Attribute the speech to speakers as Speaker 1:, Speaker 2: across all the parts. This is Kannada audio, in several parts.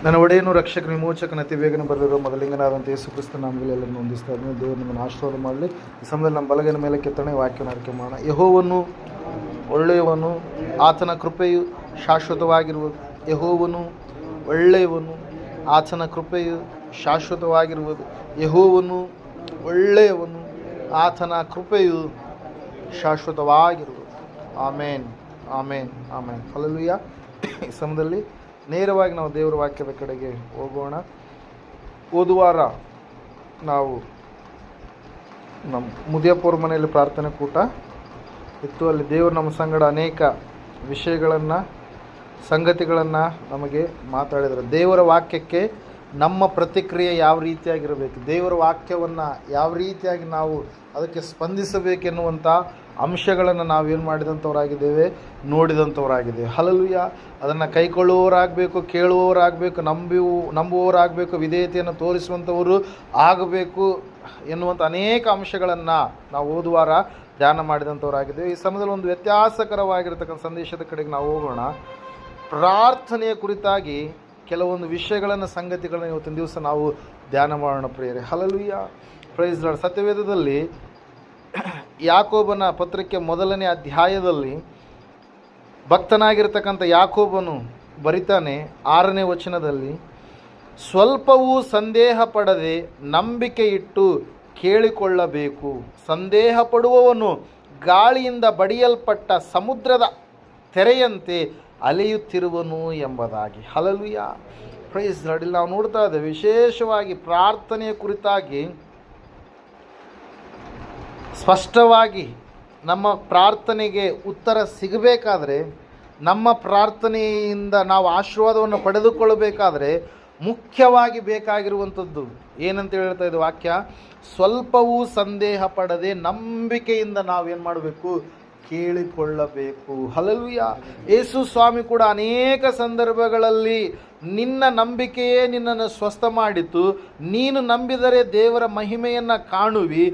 Speaker 1: ನನ್ನ ಒಡೆಯನು ರಕ್ಷಕನ ವಿಮೋಚಕನ ಅತಿ ಬೇಗನೆ ಬರಲಿರುವ ಮೊದಲಿಂಗನಾದಂಥ ಯೇಸು ಕ್ರಿಸ್ತ ನಾಮದಲ್ಲಿ ಎಲ್ಲರನ್ನು ಹೊಂದಿಸ್ತಾ ಇದ್ದೀನಿ. ದೇವರು ನಿಮ್ಮನ್ನು ಆಶೀರ್ವಾದ ಮಾಡಲಿ. ಈ ಸಮಯದಲ್ಲಿ ನಮ್ಮ ಬಲಗೈನ ಮೇಲೆ ಕೆತ್ತನೆ ವಾಕ್ಯವನ್ನು ಅರಿಕೆ ಮಾಡೋಣ. ಯೆಹೋವನು ಒಳ್ಳೆಯವನು, ಆತನ ಕೃಪೆಯು ಶಾಶ್ವತವಾಗಿರುವುದು. ಯೆಹೋವನು ಒಳ್ಳೆಯವನು, ಆತನ ಕೃಪೆಯು ಶಾಶ್ವತವಾಗಿರುವುದು. ಯೆಹೋವನು ಒಳ್ಳೆಯವನು, ಆತನ ಕೃಪೆಯು ಶಾಶ್ವತವಾಗಿರುವುದು. ಆಮೇನ್, ಆಮೇನ್, ಆಮೇನ್. ಹಲ್ಲೆಲೂಯಾ. ಈ ಸಮಯದಲ್ಲಿ ನೇರವಾಗಿ ನಾವು ದೇವರ ವಾಕ್ಯದ ಕಡೆಗೆ ಹೋಗೋಣ. ಹೋದುವಾರ ನಾವು ನಮ್ಮ ಮುದಿಯಪ್ಪವ್ರ ಮನೆಯಲ್ಲಿ ಪ್ರಾರ್ಥನೆ ಕೂಟ ಇತ್ತು. ಅಲ್ಲಿ ದೇವರು ನಮ್ಮ ಸಂಗಡ ಅನೇಕ ವಿಷಯಗಳನ್ನು, ಸಂಗತಿಗಳನ್ನು ನಮಗೆ ಮಾತಾಡಿದರು. ದೇವರ ವಾಕ್ಯಕ್ಕೆ ನಮ್ಮ ಪ್ರತಿಕ್ರಿಯೆ ಯಾವ ರೀತಿಯಾಗಿರಬೇಕು, ದೇವರ ವಾಕ್ಯವನ್ನು ಯಾವ ರೀತಿಯಾಗಿ ನಾವು ಅದಕ್ಕೆ ಸ್ಪಂದಿಸಬೇಕೆನ್ನುವಂಥ ಅಂಶಗಳನ್ನು ನಾವೇನು ಮಾಡಿದಂಥವರಾಗಿದ್ದೇವೆ, ನೋಡಿದಂಥವರಾಗಿದ್ದೇವೆ. ಹಲ್ಲೆಲೂಯಾ. ಅದನ್ನು ಕೈಕೊಳ್ಳುವವರಾಗಬೇಕು, ಕೇಳುವವರಾಗಬೇಕು, ನಂಬುವವರಾಗಬೇಕು, ವಿಧೇಯತೆಯನ್ನು ತೋರಿಸುವಂಥವರು ಆಗಬೇಕು ಎನ್ನುವಂಥ ಅನೇಕ ಅಂಶಗಳನ್ನು ನಾವು ಓದುವಾರ ಧ್ಯಾನ ಮಾಡಿದಂಥವರಾಗಿದ್ದೇವೆ. ಈ ಸಮಯದಲ್ಲಿ ಒಂದು ವ್ಯತ್ಯಾಸಕರವಾಗಿರ್ತಕ್ಕಂಥ ಸಂದೇಶದ ಕಡೆಗೆ ನಾವು ಹೋಗೋಣ. ಪ್ರಾರ್ಥನೆಯ ಕುರಿತಾಗಿ ಕೆಲವೊಂದು ವಿಷಯಗಳನ್ನು, ಸಂಗತಿಗಳನ್ನು ಇವತ್ತಿನ ದಿವಸ ನಾವು ಧ್ಯಾನ ಮಾಡೋಣ ಪ್ರಿಯರೇ. ಹಲ್ಲೆಲೂಯಾ. Praise Lord. ಸತ್ಯವೇದದಲ್ಲಿ ಯಾಕೋಬನ ಪತ್ರಕ್ಕೆ 1ನೇ ಅಧ್ಯಾಯದಲ್ಲಿ ಭಕ್ತನಾಗಿರ್ತಕ್ಕಂಥ ಯಾಕೋಬನು ಬರಿತಾನೆ 6ನೇ ವಚನದಲ್ಲಿ, ಸ್ವಲ್ಪವೂ ಸಂದೇಹ ಪಡದೆ ನಂಬಿಕೆ ಇಟ್ಟು ಕೇಳಿಕೊಳ್ಳಬೇಕು. ಸಂದೇಹ ಪಡುವವನು ಗಾಳಿಯಿಂದ ಬಡಿಯಲ್ಪಟ್ಟ ಸಮುದ್ರದ ತೆರೆಯಂತೆ ಅಲೆಯುತ್ತಿರುವನು ಎಂಬುದಾಗಿ. ಹಲ್ಲೆಲೂಯಾ. Praise Lord. ಇಲ್ಲಿ ನಾವು ನೋಡ್ತಾ ಇದ್ದೇವೆ ವಿಶೇಷವಾಗಿ ಪ್ರಾರ್ಥನೆಯ ಕುರಿತಾಗಿ ಸ್ಪಷ್ಟವಾಗಿ ನಮ್ಮ ಪ್ರಾರ್ಥನೆಗೆ ಉತ್ತರ ಸಿಗಬೇಕಾದ್ರೆ, ನಮ್ಮ ಪ್ರಾರ್ಥನೆಯಿಂದ ನಾವು ಆಶೀರ್ವಾದವನ್ನು ಪಡೆದುಕೊಳ್ಳಬೇಕಾದ್ರೆ ಮುಖ್ಯವಾಗಿ ಬೇಕಾಗಿರುವಂಥದ್ದು ಏನಂತ ಹೇಳ್ತಾ ಇದೆ ವಾಕ್ಯ, ಸ್ವಲ್ಪವೂ ಸಂದೇಹ ಪಡದೆ ನಂಬಿಕೆಯಿಂದ ನಾವೇನು ಮಾಡಬೇಕು, ಕೇಳಿಕೊಳ್ಳಬೇಕು. ಹಲ್ಲೆಲೂಯಾ. ಯೇಸು ಸ್ವಾಮಿ ಕೂಡ ಅನೇಕ ಸಂದರ್ಭಗಳಲ್ಲಿ ನಿನ್ನ ನಂಬಿಕೆಯೇ ನಿನ್ನನ್ನು ಸ್ವಸ್ಥ ಮಾಡಿತು, ನೀನು ನಂಬಿದರೆ ದೇವರ ಮಹಿಮೆಯನ್ನು ಕಾಣುವಿ,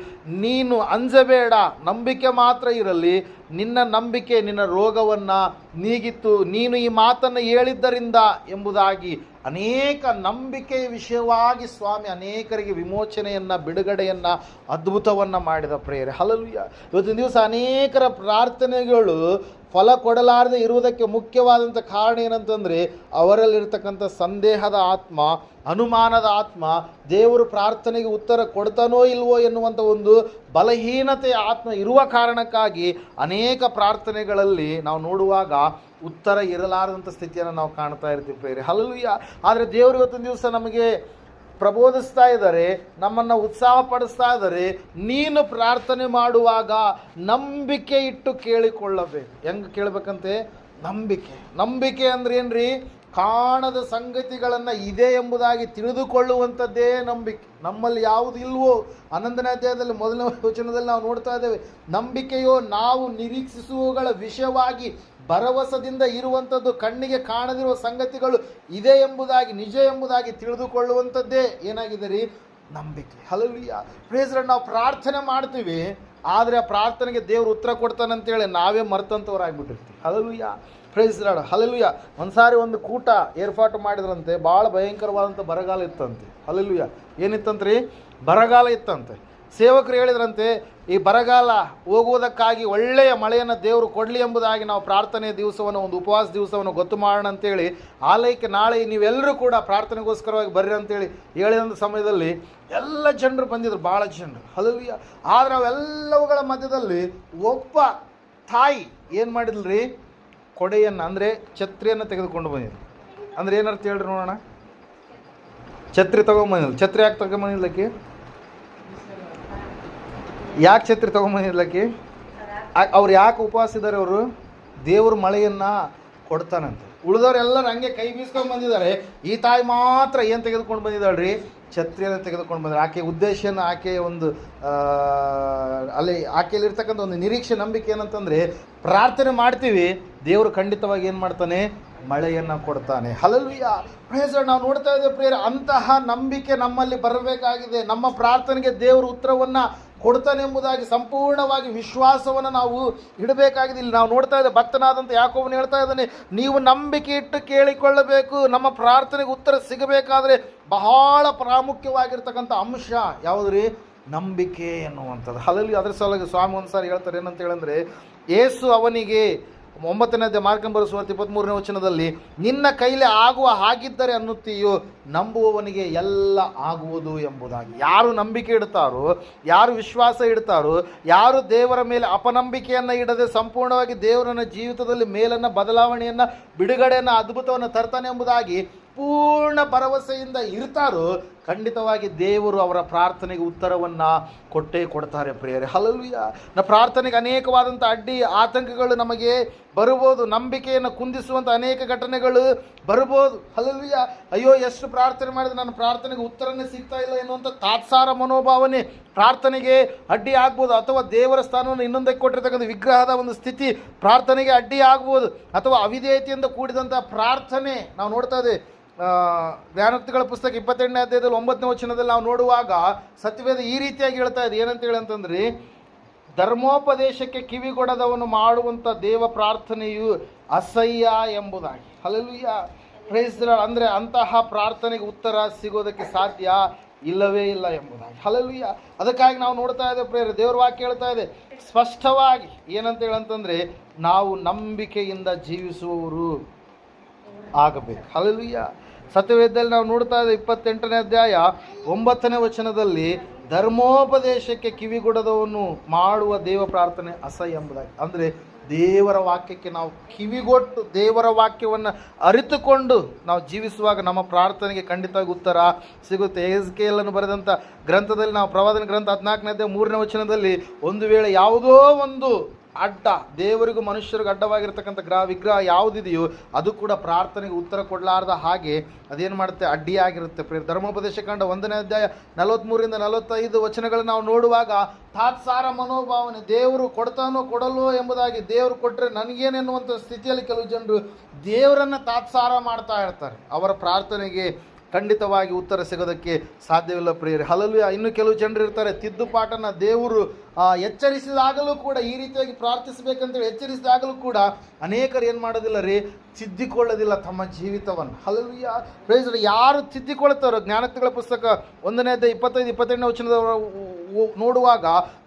Speaker 1: ನೀನು ಅಂಜಬೇಡ, ನಂಬಿಕೆ ಮಾತ್ರ ಇರಲಿ, ನಿನ್ನ ನಂಬಿಕೆ ನಿನ್ನ ರೋಗವನ್ನು ನೀಗಿತು, ನೀನು ಈ ಮಾತನ್ನು ಹೇಳಿದ್ದರಿಂದ ಎಂಬುದಾಗಿ ಅನೇಕ ನಂಬಿಕೆಯ ವಿಷಯವಾಗಿ ಸ್ವಾಮಿ ಅನೇಕರಿಗೆ ವಿಮೋಚನೆಯನ್ನು, ಬಿಡುಗಡೆಯನ್ನು, ಅದ್ಭುತವನ್ನು ಮಾಡಿದ ಪ್ರೇರೆ. ಹಲ್ಲೆಲೂಯಾ. ಇವತ್ತಿನ ದಿವಸ ಅನೇಕರ ಪ್ರಾರ್ಥನೆಗಳು ಫಲ ಕೊಡಲಾರದೆ ಇರುವುದಕ್ಕೆ ಮುಖ್ಯವಾದಂಥ ಕಾರಣ ಏನಂತಂದರೆ, ಅವರಲ್ಲಿರ್ತಕ್ಕಂಥ ಸಂದೇಹದ ಆತ್ಮ, ಅನುಮಾನದ ಆತ್ಮ, ದೇವರು ಪ್ರಾರ್ಥನೆಗೆ ಉತ್ತರ ಕೊಡ್ತಾನೋ ಇಲ್ವೋ ಎನ್ನುವಂಥ ಒಂದು ಬಲಹೀನತೆಯ ಆತ್ಮ ಇರುವ ಕಾರಣಕ್ಕಾಗಿ ಅನೇಕ ಪ್ರಾರ್ಥನೆಗಳಲ್ಲಿ ನಾವು ನೋಡುವಾಗ ಉತ್ತರ ಇರಲಾರದಂಥ ಸ್ಥಿತಿಯನ್ನು ನಾವು ಕಾಣ್ತಾ ಇರ್ತೀವಿ ಪ್ರೇರೆ. ಹಲ್ಲೆಲೂಯಾ. ಆದರೆ ದೇವರು ಇವತ್ತಿನ ದಿವಸ ನಮಗೆ ಪ್ರಬೋಧಿಸ್ತಾ ಇದ್ದಾರೆ, ನಮ್ಮನ್ನು ಉತ್ಸಾಹಪಡಿಸ್ತಾ ಇದ್ದಾರೆ. ನೀನು ಪ್ರಾರ್ಥನೆ ಮಾಡುವಾಗ ನಂಬಿಕೆ ಇಟ್ಟು ಕೇಳಿಕೊಳ್ಳಬೇಕು. ಹೆಂಗೆ ಕೇಳಬೇಕಂತೆ? ನಂಬಿಕೆ ಅಂದ್ರೆ ಏನ್ರಿ? ಕಾಣದ ಸಂಗತಿಗಳನ್ನು ಇದೆ ಎಂಬುದಾಗಿ ತಿಳಿದುಕೊಳ್ಳುವಂಥದ್ದೇ ನಂಬಿಕೆ. ನಮ್ಮಲ್ಲಿ ಯಾವುದು ಇಲ್ವೋ 11ನೇ ಅಧ್ಯಾಯದಲ್ಲಿ 1ನೇ ವಚನದಲ್ಲಿ ನಾವು ನೋಡ್ತಾ ಇದ್ದೇವೆ, ನಂಬಿಕೆಯೋ ನಾವು ನಿರೀಕ್ಷಿಸುವವುಗಳ ವಿಷಯವಾಗಿ ಭರವಸದಿಂದ ಇರುವಂಥದ್ದು, ಕಣ್ಣಿಗೆ ಕಾಣದಿರುವ ಸಂಗತಿಗಳು ಇದೆ ಎಂಬುದಾಗಿ, ನಿಜ ಎಂಬುದಾಗಿ ತಿಳಿದುಕೊಳ್ಳುವಂಥದ್ದೇ ಏನಾಗಿದೆ ರೀ? ನಂಬಿಕೆ. ಹಲ್ಲೆಲೂಯಾ. Praise Lord. ನಾವು ಪ್ರಾರ್ಥನೆ ಮಾಡ್ತೀವಿ, ಆದರೆ ಆ ಪ್ರಾರ್ಥನೆಗೆ ದೇವರು ಉತ್ತರ ಕೊಡ್ತಾನಂತೇಳಿ ನಾವೇ ಮರ್ತಂಥವ್ರಾಗ್ಬಿಟ್ಟಿರ್ತೀವಿ. ಹಲ್ಲೆಲೂಯಾ. Praise Lord. ಹಲ್ಲೆಲೂಯಾ. ಒಂದು ಸಾರಿ ಒಂದು ಕೂಟ ಏರ್ಪಾಟು ಮಾಡಿದ್ರಂತೆ, ಭಾಳ ಭಯಂಕರವಾದಂಥ ಬರಗಾಲ ಇತ್ತಂತೆ. ಹಲ್ಲೆಲೂಯಾ. ಏನಿತ್ತಂತ್ರಿ? ಬರಗಾಲ ಇತ್ತಂತೆ. ಸೇವಕರು ಹೇಳಿದ್ರಂತೆ, ಈ ಬರಗಾಲ ಹೋಗುವುದಕ್ಕಾಗಿ ಒಳ್ಳೆಯ ಮಳೆಯನ್ನು ದೇವರು ಕೊಡಲಿ ಎಂಬುದಾಗಿ ನಾವು ಪ್ರಾರ್ಥನೆಯ ದಿವಸವನ್ನು, ಒಂದು ಉಪವಾಸ ದಿವಸವನ್ನು ಗೊತ್ತು ಮಾಡೋಣ ಅಂತೇಳಿ ಆಲಯಕ್ಕೆ ನಾಳೆ ನೀವೆಲ್ಲರೂ ಕೂಡ ಪ್ರಾರ್ಥನೆಗೋಸ್ಕರವಾಗಿ ಬರ್ರಿ ಅಂತೇಳಿ ಹೇಳಿದಂಥ ಸಮಯದಲ್ಲಿ ಎಲ್ಲ ಜನರು ಬಂದಿದ್ರು, ಭಾಳ ಜನರು. ಹಲ್ಲೆಲೂಯಾ. ಆದರೆ ಅವೆಲ್ಲವುಗಳ ಮಧ್ಯದಲ್ಲಿ ಒಬ್ಬ ತಾಯಿ ಏನು ಮಾಡಿದ್ರಿ? ಕೊಡೆಯನ್ನು ಅಂದರೆ ಛತ್ರಿಯನ್ನು ತೆಗೆದುಕೊಂಡು ಬಂದಿದ್ರು. ಅಂದರೆ ಏನರ್ಥ ಹೇಳ್ರಿ ನೋಡೋಣ. ಛತ್ರಿ ತೊಗೊಂಬಂದಿಲ್ಲ. ಛತ್ರಿ ಯಾಕೆ ತೊಗೊಂಬಂದಿಲ್ಲಕ್ಕೆ? ಯಾಕೆ ಛತ್ರಿ ತೊಗೊಂಬಂದಿಲ್ಲಕ್ಕೆ? ಅವ್ರು ಯಾಕೆ ಉಪವಾಸ ಇದ್ದಾರೆ? ಅವರು ದೇವ್ರ ಮಳೆಯನ್ನು ಕೊಡ್ತಾನಂತೆ. ಉಳಿದವರೆಲ್ಲರೂ ಹಂಗೆ ಕೈ ಬೀಸ್ಕೊಂಡು ಬಂದಿದ್ದಾರೆ. ಈ ತಾಯಿ ಮಾತ್ರ ಏನು ತೆಗೆದುಕೊಂಡು ಬಂದಿದ್ದಾಳ್ರಿ? ಛತ್ರಿಯನ್ನು ತೆಗೆದುಕೊಂಡು ಬಂದರೆ. ಆಕೆಯ ಉದ್ದೇಶನ, ಆಕೆಯ ಒಂದು ಆಕೆಯಲ್ಲಿರ್ತಕ್ಕಂಥ ಒಂದು ನಿರೀಕ್ಷೆ, ನಂಬಿಕೆ ಏನಂತಂದರೆ, ಪ್ರಾರ್ಥನೆ ಮಾಡ್ತೀವಿ, ದೇವರು ಖಂಡಿತವಾಗಿ ಏನು ಮಾಡ್ತಾನೆ, ಮಳೆಯನ್ನು ಕೊಡ್ತಾನೆ. Hallelujah, praise Lord. ನಾವು ನೋಡ್ತಾ ಇದ್ದೇವೆ ಪ್ರೇಯರ್, ಅಂತಹ ನಂಬಿಕೆ ನಮ್ಮಲ್ಲಿ ಬರಬೇಕಾಗಿದೆ. ನಮ್ಮ ಪ್ರಾರ್ಥನೆಗೆ ದೇವರು ಉತ್ತರವನ್ನು ಕೊಡ್ತಾನೆ ಎಂಬುದಾಗಿ ಸಂಪೂರ್ಣವಾಗಿ ವಿಶ್ವಾಸವನ್ನು ನಾವು ಇಡಬೇಕಾಗಿದೆ. ಇಲ್ಲಿ ನಾವು ನೋಡ್ತಾ ಇದ್ದೇವೆ, ಭಕ್ತನಾದಂಥ ಯಾಕೋಬನು ಹೇಳ್ತಾ ಇದ್ದಾನೆ, ನೀವು ನಂಬಿಕೆ ಇಟ್ಟು ಕೇಳಿಕೊಳ್ಳಬೇಕು. ನಮ್ಮ ಪ್ರಾರ್ಥನೆಗೆ ಉತ್ತರ ಸಿಗಬೇಕಾದ್ರೆ ಬಹಳ ಪ್ರಾಮುಖ್ಯವಾಗಿರ್ತಕ್ಕಂಥ ಅಂಶ ಯಾವುದ್ರಿ? ನಂಬಿಕೆ ಎನ್ನುವಂಥದ್ದು. ಹಲ್ಲೆಲೂಯಾ. ಅದರ ಸಲುವಾಗಿ ಸ್ವಾಮಿ ಒಂದು ಸಾರಿ ಹೇಳ್ತಾರೆ, ಏನಂತ ಹೇಳಂದರೆ, ಯೇಸು ಅವನಿಗೆ 9ನೇ ಮಾರ್ಕಂಬರ ಸುವಾರ್ತೆ 23ನೇ ವಚನದಲ್ಲಿ, ನಿನ್ನ ಕೈಲಿ ಆಗುವ ಹಾಗಿದ್ದರೆ ಅನ್ನುತ್ತೀಯೋ, ನಂಬುವವನಿಗೆ ಎಲ್ಲ ಆಗುವುದು ಎಂಬುದಾಗಿ. ಯಾರು ನಂಬಿಕೆ ಇಡ್ತಾರೋ, ಯಾರು ವಿಶ್ವಾಸ ಇಡ್ತಾರೋ, ಯಾರು ದೇವರ ಮೇಲೆ ಅಪನಂಬಿಕೆಯನ್ನು ಇಡದೆ ಸಂಪೂರ್ಣವಾಗಿ ದೇವರನ್ನ ಜೀವಿತದಲ್ಲಿ ಮೇಲನ್ನು, ಬದಲಾವಣೆಯನ್ನು, ಬಿಡುಗಡೆಯನ್ನು, ಅದ್ಭುತವನ್ನು ತರ್ತಾನೆ ಎಂಬುದಾಗಿ ಪೂರ್ಣ ಭರವಸೆಯಿಂದ ಇರ್ತಾರೋ, ಖಂಡಿತವಾಗಿ ದೇವರು ಅವರ ಪ್ರಾರ್ಥನೆಗೆ ಉತ್ತರವನ್ನು ಕೊಟ್ಟೇ ಕೊಡ್ತಾರೆ ಪ್ರಿಯರೇ. ಹಲ್ಲೆಲೂಯಾ. ಪ್ರಾರ್ಥನೆಗೆ ಅನೇಕವಾದಂಥ ಅಡ್ಡಿ ಆತಂಕಗಳು ನಮಗೆ ಬರ್ಬೋದು, ನಂಬಿಕೆಯನ್ನು ಕುಂದಿಸುವಂಥ ಅನೇಕ ಘಟನೆಗಳು ಬರ್ಬೋದು. ಹಲ್ಲೆಲೂಯಾ. ಅಯ್ಯೋ, ಎಷ್ಟು ಪ್ರಾರ್ಥನೆ ಮಾಡಿದ್ರೆ ನನ್ನ ಪ್ರಾರ್ಥನೆಗೆ ಉತ್ತರನೇ ಸಿಗ್ತಾ ಇಲ್ಲ ಎನ್ನುವಂಥ ತಾತ್ಸಾರ ಮನೋಭಾವನೆ ಪ್ರಾರ್ಥನೆಗೆ ಅಡ್ಡಿ ಆಗ್ಬೋದು. ಅಥವಾ ದೇವರ ಸ್ಥಾನವನ್ನು ಇನ್ನೊಂದಕ್ಕೆ ಕೊಟ್ಟಿರ್ತಕ್ಕಂಥ ವಿಗ್ರಹದ ಒಂದು ಸ್ಥಿತಿ ಪ್ರಾರ್ಥನೆಗೆ ಅಡ್ಡಿ ಆಗ್ಬೋದು. ಅಥವಾ ಅವಿಧೇಯತೆಯಿಂದ ಕೂಡಿದಂಥ ಪ್ರಾರ್ಥನೆ ನಾವು ನೋಡ್ತಾ ಇದ್ದೇವೆ. ಜ್ಞಾನೋಕ್ತಿಗಳ ಪುಸ್ತಕ 28ನೇ ಅಧ್ಯಾಯದಲ್ಲಿ 9ನೇ ವಚನದಲ್ಲಿ ನಾವು ನೋಡುವಾಗ ಸತ್ಯವೇದ ಈ ರೀತಿಯಾಗಿ ಹೇಳ್ತಾ ಇದೆ. ಏನಂತ ಹೇಳಿ ಅಂತಂದ್ರೆ, ಧರ್ಮೋಪದೇಶಕ್ಕೆ ಕಿವಿಗೊಡದವನು ಮಾಡುವಂಥ ದೇವ ಪ್ರಾರ್ಥನೆಯು ಅಸಹ್ಯ ಎಂಬುದಾಗಿ. Hallelujah, praise the Lord. ಅಂದರೆ ಅಂತಹ ಪ್ರಾರ್ಥನೆಗೆ ಉತ್ತರ ಸಿಗೋದಕ್ಕೆ ಸಾಧ್ಯ ಇಲ್ಲವೇ ಇಲ್ಲ ಎಂಬುದಾಗಿ. ಹಲ್ಲೆಲೂಯಾ. ಅದಕ್ಕಾಗಿ ನಾವು ನೋಡ್ತಾ ಇದ್ದೇವೆ ಪ್ರೇಯರ್, ದೇವರ ವಾಕ್ಯ ಹೇಳ್ತಾ ಇದೆ ಸ್ಪಷ್ಟವಾಗಿ. ಏನಂತ ಹೇಳಂತಂದರೆ, ನಾವು ನಂಬಿಕೆಯಿಂದ ಜೀವಿಸುವವರು ಆಗಬೇಕು. ಹಲ್ಲೆಲೂಯಾ. ಸತ್ಯವೇದದಲ್ಲಿ ನಾವು ನೋಡ್ತಾ ಇದ್ದೇವೆ 28ನೇ ಅಧ್ಯಾಯ 9ನೇ ವಚನದಲ್ಲಿ, ಧರ್ಮೋಪದೇಶಕ್ಕೆ ಕಿವಿಗೊಡದವನು ಮಾಡುವ ದೇವ ಪ್ರಾರ್ಥನೆ ಅಸಹ್ಯ ಎಂಬುದಾಗಿ. ಅಂದರೆ ದೇವರ ವಾಕ್ಯಕ್ಕೆ ನಾವು ಕಿವಿಗೊಟ್ಟು ದೇವರ ವಾಕ್ಯವನ್ನು ಅರಿತುಕೊಂಡು ನಾವು ಜೀವಿಸುವಾಗ ನಮ್ಮ ಪ್ರಾರ್ಥನೆಗೆ ಖಂಡಿತವಾಗಿ ಉತ್ತರ ಸಿಗುತ್ತೆ. ಎಹೆಜ್ಕೇಲನು ಬರೆದಂಥ ಗ್ರಂಥದಲ್ಲಿ ನಾವು ಪ್ರವಾದನ ಗ್ರಂಥ 14ನೇ ಅಧ್ಯಾಯ 3ನೇ ವಚನದಲ್ಲಿ, ಒಂದು ವೇಳೆ ಯಾವುದೋ ಒಂದು ಅಡ್ಡ, ದೇವರಿಗೂ ಮನುಷ್ಯರಿಗೂ ಅಡ್ಡವಾಗಿರ್ತಕ್ಕಂಥ ವಿಗ್ರಹ ಯಾವುದಿದೆಯೋ ಅದು ಕೂಡ ಪ್ರಾರ್ಥನೆಗೆ ಉತ್ತರ ಕೊಡಲಾರ್ದ ಹಾಗೆ ಅದೇನು ಮಾಡುತ್ತೆ, ಅಡ್ಡಿಯಾಗಿರುತ್ತೆ. ಧರ್ಮೋಪದೇಶ ಕಂಡ 1ನೇ ಅಧ್ಯಾಯ 43ರಿಂದ 45 ವಚನಗಳನ್ನು ನಾವು ನೋಡುವಾಗ ತಾತ್ಸಾರ ಮನೋಭಾವನೆ, ದೇವರು ಕೊಡ್ತಾನೋ ಕೊಡಲ್ವೋ ಎಂಬುದಾಗಿ, ದೇವರು ಕೊಟ್ಟರೆ ನನಗೇನೆನ್ನುವಂಥ ಸ್ಥಿತಿಯಲ್ಲಿ ಕೆಲವು ಜನರು ದೇವರನ್ನು ತಾತ್ಸಾರ ಮಾಡ್ತಾ ಇರ್ತಾರೆ. ಅವರ ಪ್ರಾರ್ಥನೆಗೆ ಖಂಡಿತವಾಗಿ ಉತ್ತರ ಸಿಗೋದಕ್ಕೆ ಸಾಧ್ಯವಿಲ್ಲ ಪ್ರಿಯರೇ. ಹಲ್ಲೆಲೂಯಾ. ಇನ್ನು ಕೆಲವು ಜನರು ಇರ್ತಾರೆ, ತಿದ್ದುಪಾಟನ್ನು ದೇವರು ಎಚ್ಚರಿಸಿದಾಗಲೂ ಕೂಡ ಈ ರೀತಿಯಾಗಿ ಪ್ರಾರ್ಥಿಸಬೇಕಂತೇಳಿ ಎಚ್ಚರಿಸಿದಾಗಲೂ ಕೂಡ ಅನೇಕರು ಏನು ಮಾಡೋದಿಲ್ಲ ರೀ, ತಿದ್ದಿಕೊಳ್ಳೋದಿಲ್ಲ ತಮ್ಮ ಜೀವಿತವನ್ನು. ಹಲ್ಲೆಲೂಯಾ. Praise the Lord. ಯಾರು ತಿದ್ದಿಕೊಳ್ತಾರೋ, ಜ್ಞಾನೋಕ್ತಿಗಳ ಪುಸ್ತಕ 1ನೇ ಅಧ್ಯಾಯ 25-28ನೇ ವಚನದವರ ನೋಡುವಾಗ,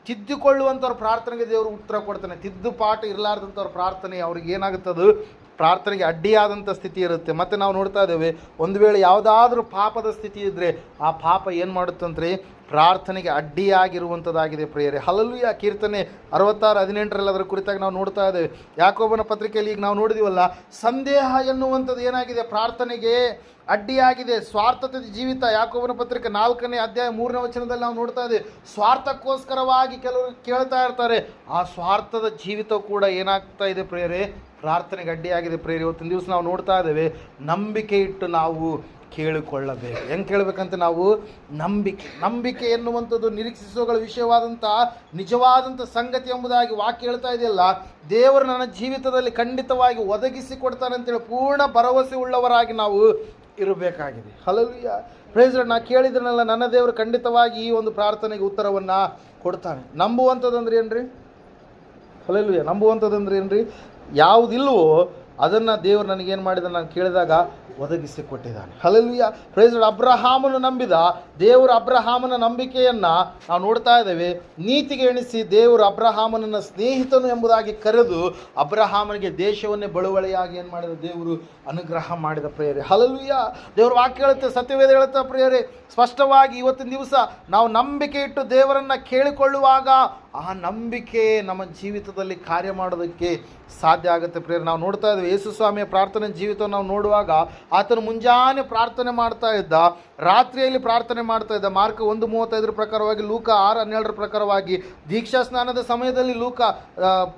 Speaker 1: ತಿದ್ದಿಕೊಳ್ಳುವಂಥವ್ರ ಪ್ರಾರ್ಥನೆಗೆ ದೇವರು ಉತ್ತರ ಕೊಡ್ತಾನೆ. ತಿದ್ದುಪಾಠ ಇರಲಾರ್ದಂಥವ್ರ ಪ್ರಾರ್ಥನೆ ಅವ್ರಿಗೆ ಏನಾಗುತ್ತದು, ಪ್ರಾರ್ಥನೆಗೆ ಅಡ್ಡಿಯಾದಂಥ ಸ್ಥಿತಿ ಇರುತ್ತೆ. ಮತ್ತು ನಾವು ನೋಡ್ತಾ ಇದ್ದೇವೆ, ಒಂದು ವೇಳೆ ಯಾವುದಾದ್ರೂ ಪಾಪದ ಸ್ಥಿತಿ ಇದ್ದರೆ ಆ ಪಾಪ ಏನು ಮಾಡುತ್ತಂದ್ರೆ ಪ್ರಾರ್ಥನೆಗೆ ಅಡ್ಡಿಯಾಗಿರುವಂಥದ್ದಾಗಿದೆ ಪ್ರಿಯರೇ. ಹಲ್ಲೆಲೂಯಾ. ಕೀರ್ತನೆ 66:18 ಅದರ ಕುರಿತಾಗಿ ನಾವು ನೋಡ್ತಾ ಇದ್ದೇವೆ. ಯಾಕೋಬನ ಪತ್ರಿಕೆಯಲ್ಲಿ ಈಗ ನಾವು ನೋಡಿದೀವಲ್ಲ, ಸಂದೇಹ ಎನ್ನುವಂಥದ್ದು ಏನಾಗಿದೆ, ಪ್ರಾರ್ಥನೆಗೆ ಅಡ್ಡಿಯಾಗಿದೆ. ಸ್ವಾರ್ಥದ ಜೀವಿತ, ಯಾಕೋಬನ ಪತ್ರಿಕೆ 4ನೇ ಅಧ್ಯಾಯ 3ನೇ ವಚನದಲ್ಲಿ ನಾವು ನೋಡ್ತಾ ಇದ್ದೇವೆ. ಸ್ವಾರ್ಥಕ್ಕೋಸ್ಕರವಾಗಿ ಕೆಲವರು ಕೇಳ್ತಾ ಇರ್ತಾರೆ. ಆ ಸ್ವಾರ್ಥದ ಜೀವಿತ ಕೂಡ ಏನಾಗ್ತಾ ಇದೆ ಪ್ರಿಯರೇ, ಪ್ರಾರ್ಥನೆಗೆ ಅಡ್ಡಿಯಾಗಿದೆ ಪ್ರಿಯರೇ. ಇವತ್ತಿನ ದಿವಸ ನಾವು ನೋಡ್ತಾ ಇದ್ದೇವೆ, ನಂಬಿಕೆ ಇಟ್ಟು ನಾವು ಕೇಳಿಕೊಳ್ಳಬೇಕು. ಹೆಂಗೆ ಕೇಳಬೇಕಂತ ನಾವು ನಂಬಿಕೆ ಎನ್ನುವಂಥದ್ದು ನಿರೀಕ್ಷಿಸುವಗಳ ವಿಷಯವಾದಂಥ ನಿಜವಾದಂಥ ಸಂಗತಿ ಎಂಬುದಾಗಿ ವಾಕ್ಯ ಹೇಳ್ತಾ ಇದೆಯಲ್ಲ. ದೇವರು ನನ್ನ ಜೀವಿತದಲ್ಲಿ ಖಂಡಿತವಾಗಿ ಒದಗಿಸಿ ಕೊಡ್ತಾನೆ ಅಂತೇಳಿ ಪೂರ್ಣ ಭರವಸೆ ಉಳ್ಳವರಾಗಿ ನಾವು ಇರಬೇಕಾಗಿದೆ. ಹಲ್ಲೆಲೂಯಾ. Praise the Lord. ನಾ ಕೇಳಿದ್ರನಲ್ಲ, ನನ್ನ ದೇವರು ಖಂಡಿತವಾಗಿ ಈ ಒಂದು ಪ್ರಾರ್ಥನೆಗೆ ಉತ್ತರವನ್ನು ಕೊಡ್ತಾನೆ. ನಂಬುವಂಥದ್ದಂದ್ರೆ ಏನ್ರಿ? ಹಲ್ಲೆಲೂಯಾ. ನಂಬುವಂಥದ್ದಂದ್ರೆ ಏನ್ರಿ? ಯಾವುದಿಲ್ವೋ ಅದನ್ನು ದೇವರು ನನಗೇನು ಮಾಡಿದ, ನಾನು ಕೇಳಿದಾಗ ಒದಗಿಸಿ ಕೊಟ್ಟಿದ್ದಾನೆ. ಹಲ್ಲೆಲೂಯಾ. Praise the Lord. ಅಬ್ರಹಾಮನು ನಂಬಿದ ದೇವರು ಅಬ್ರಹಾಮನ ನಂಬಿಕೆಯನ್ನು ನಾವು ನೋಡ್ತಾ ಇದ್ದೇವೆ. ನೀತಿಗೆ ಎಣಿಸಿ ದೇವರು ಅಬ್ರಹಾಮನನ್ನು ಸ್ನೇಹಿತನು ಎಂಬುದಾಗಿ ಕರೆದು ಅಬ್ರಹಾಮನಿಗೆ ದೇಶವನ್ನೇ ಬಳುವಳಿಯಾಗಿ ಏನು ಮಾಡಿದ, ದೇವರು ಅನುಗ್ರಹ ಮಾಡಿದ ಪ್ರಿಯರೇ. ಹಲ್ಲೆಲೂಯಾ. ದೇವರು ವಾಕ್ಯ ಹೇಳುತ್ತೆ, ಸತ್ಯವೇದ ಹೇಳುತ್ತಾ ಪ್ರಿಯರೇ ಸ್ಪಷ್ಟವಾಗಿ, ಇವತ್ತಿನ ದಿವಸ ನಾವು ನಂಬಿಕೆ ಇಟ್ಟು ದೇವರನ್ನು ಕೇಳಿಕೊಳ್ಳುವಾಗ ಆ ನಂಬಿಕೆ ನಮ್ಮ ಜೀವಿತದಲ್ಲಿ ಕಾರ್ಯ ಮಾಡೋದಕ್ಕೆ ಸಾಧ್ಯ ಆಗುತ್ತೆ ಪ್ರಿಯರೇ. ನಾವು ನೋಡ್ತಾ ಇದ್ದೇವೆ, ಯೇಸು ಸ್ವಾಮಿಯ ಪ್ರಾರ್ಥನೆ ಜೀವಿತವನ್ನು ನಾವು ನೋಡುವಾಗ ಆತನು ಮುಂಜಾನೆ ಪ್ರಾರ್ಥನೆ ಮಾಡ್ತಾ ಇದ್ದ, ರಾತ್ರಿಯಲ್ಲಿ ಪ್ರಾರ್ಥನೆ ಮಾಡ್ತಾ ಇದ್ದ. ಮಾರ್ಕ 1:35 ಪ್ರಕಾರವಾಗಿ, ಲೂಕ 6:12 ಪ್ರಕಾರವಾಗಿ, ದೀಕ್ಷಾ ಸ್ನಾನದ ಸಮಯದಲ್ಲಿ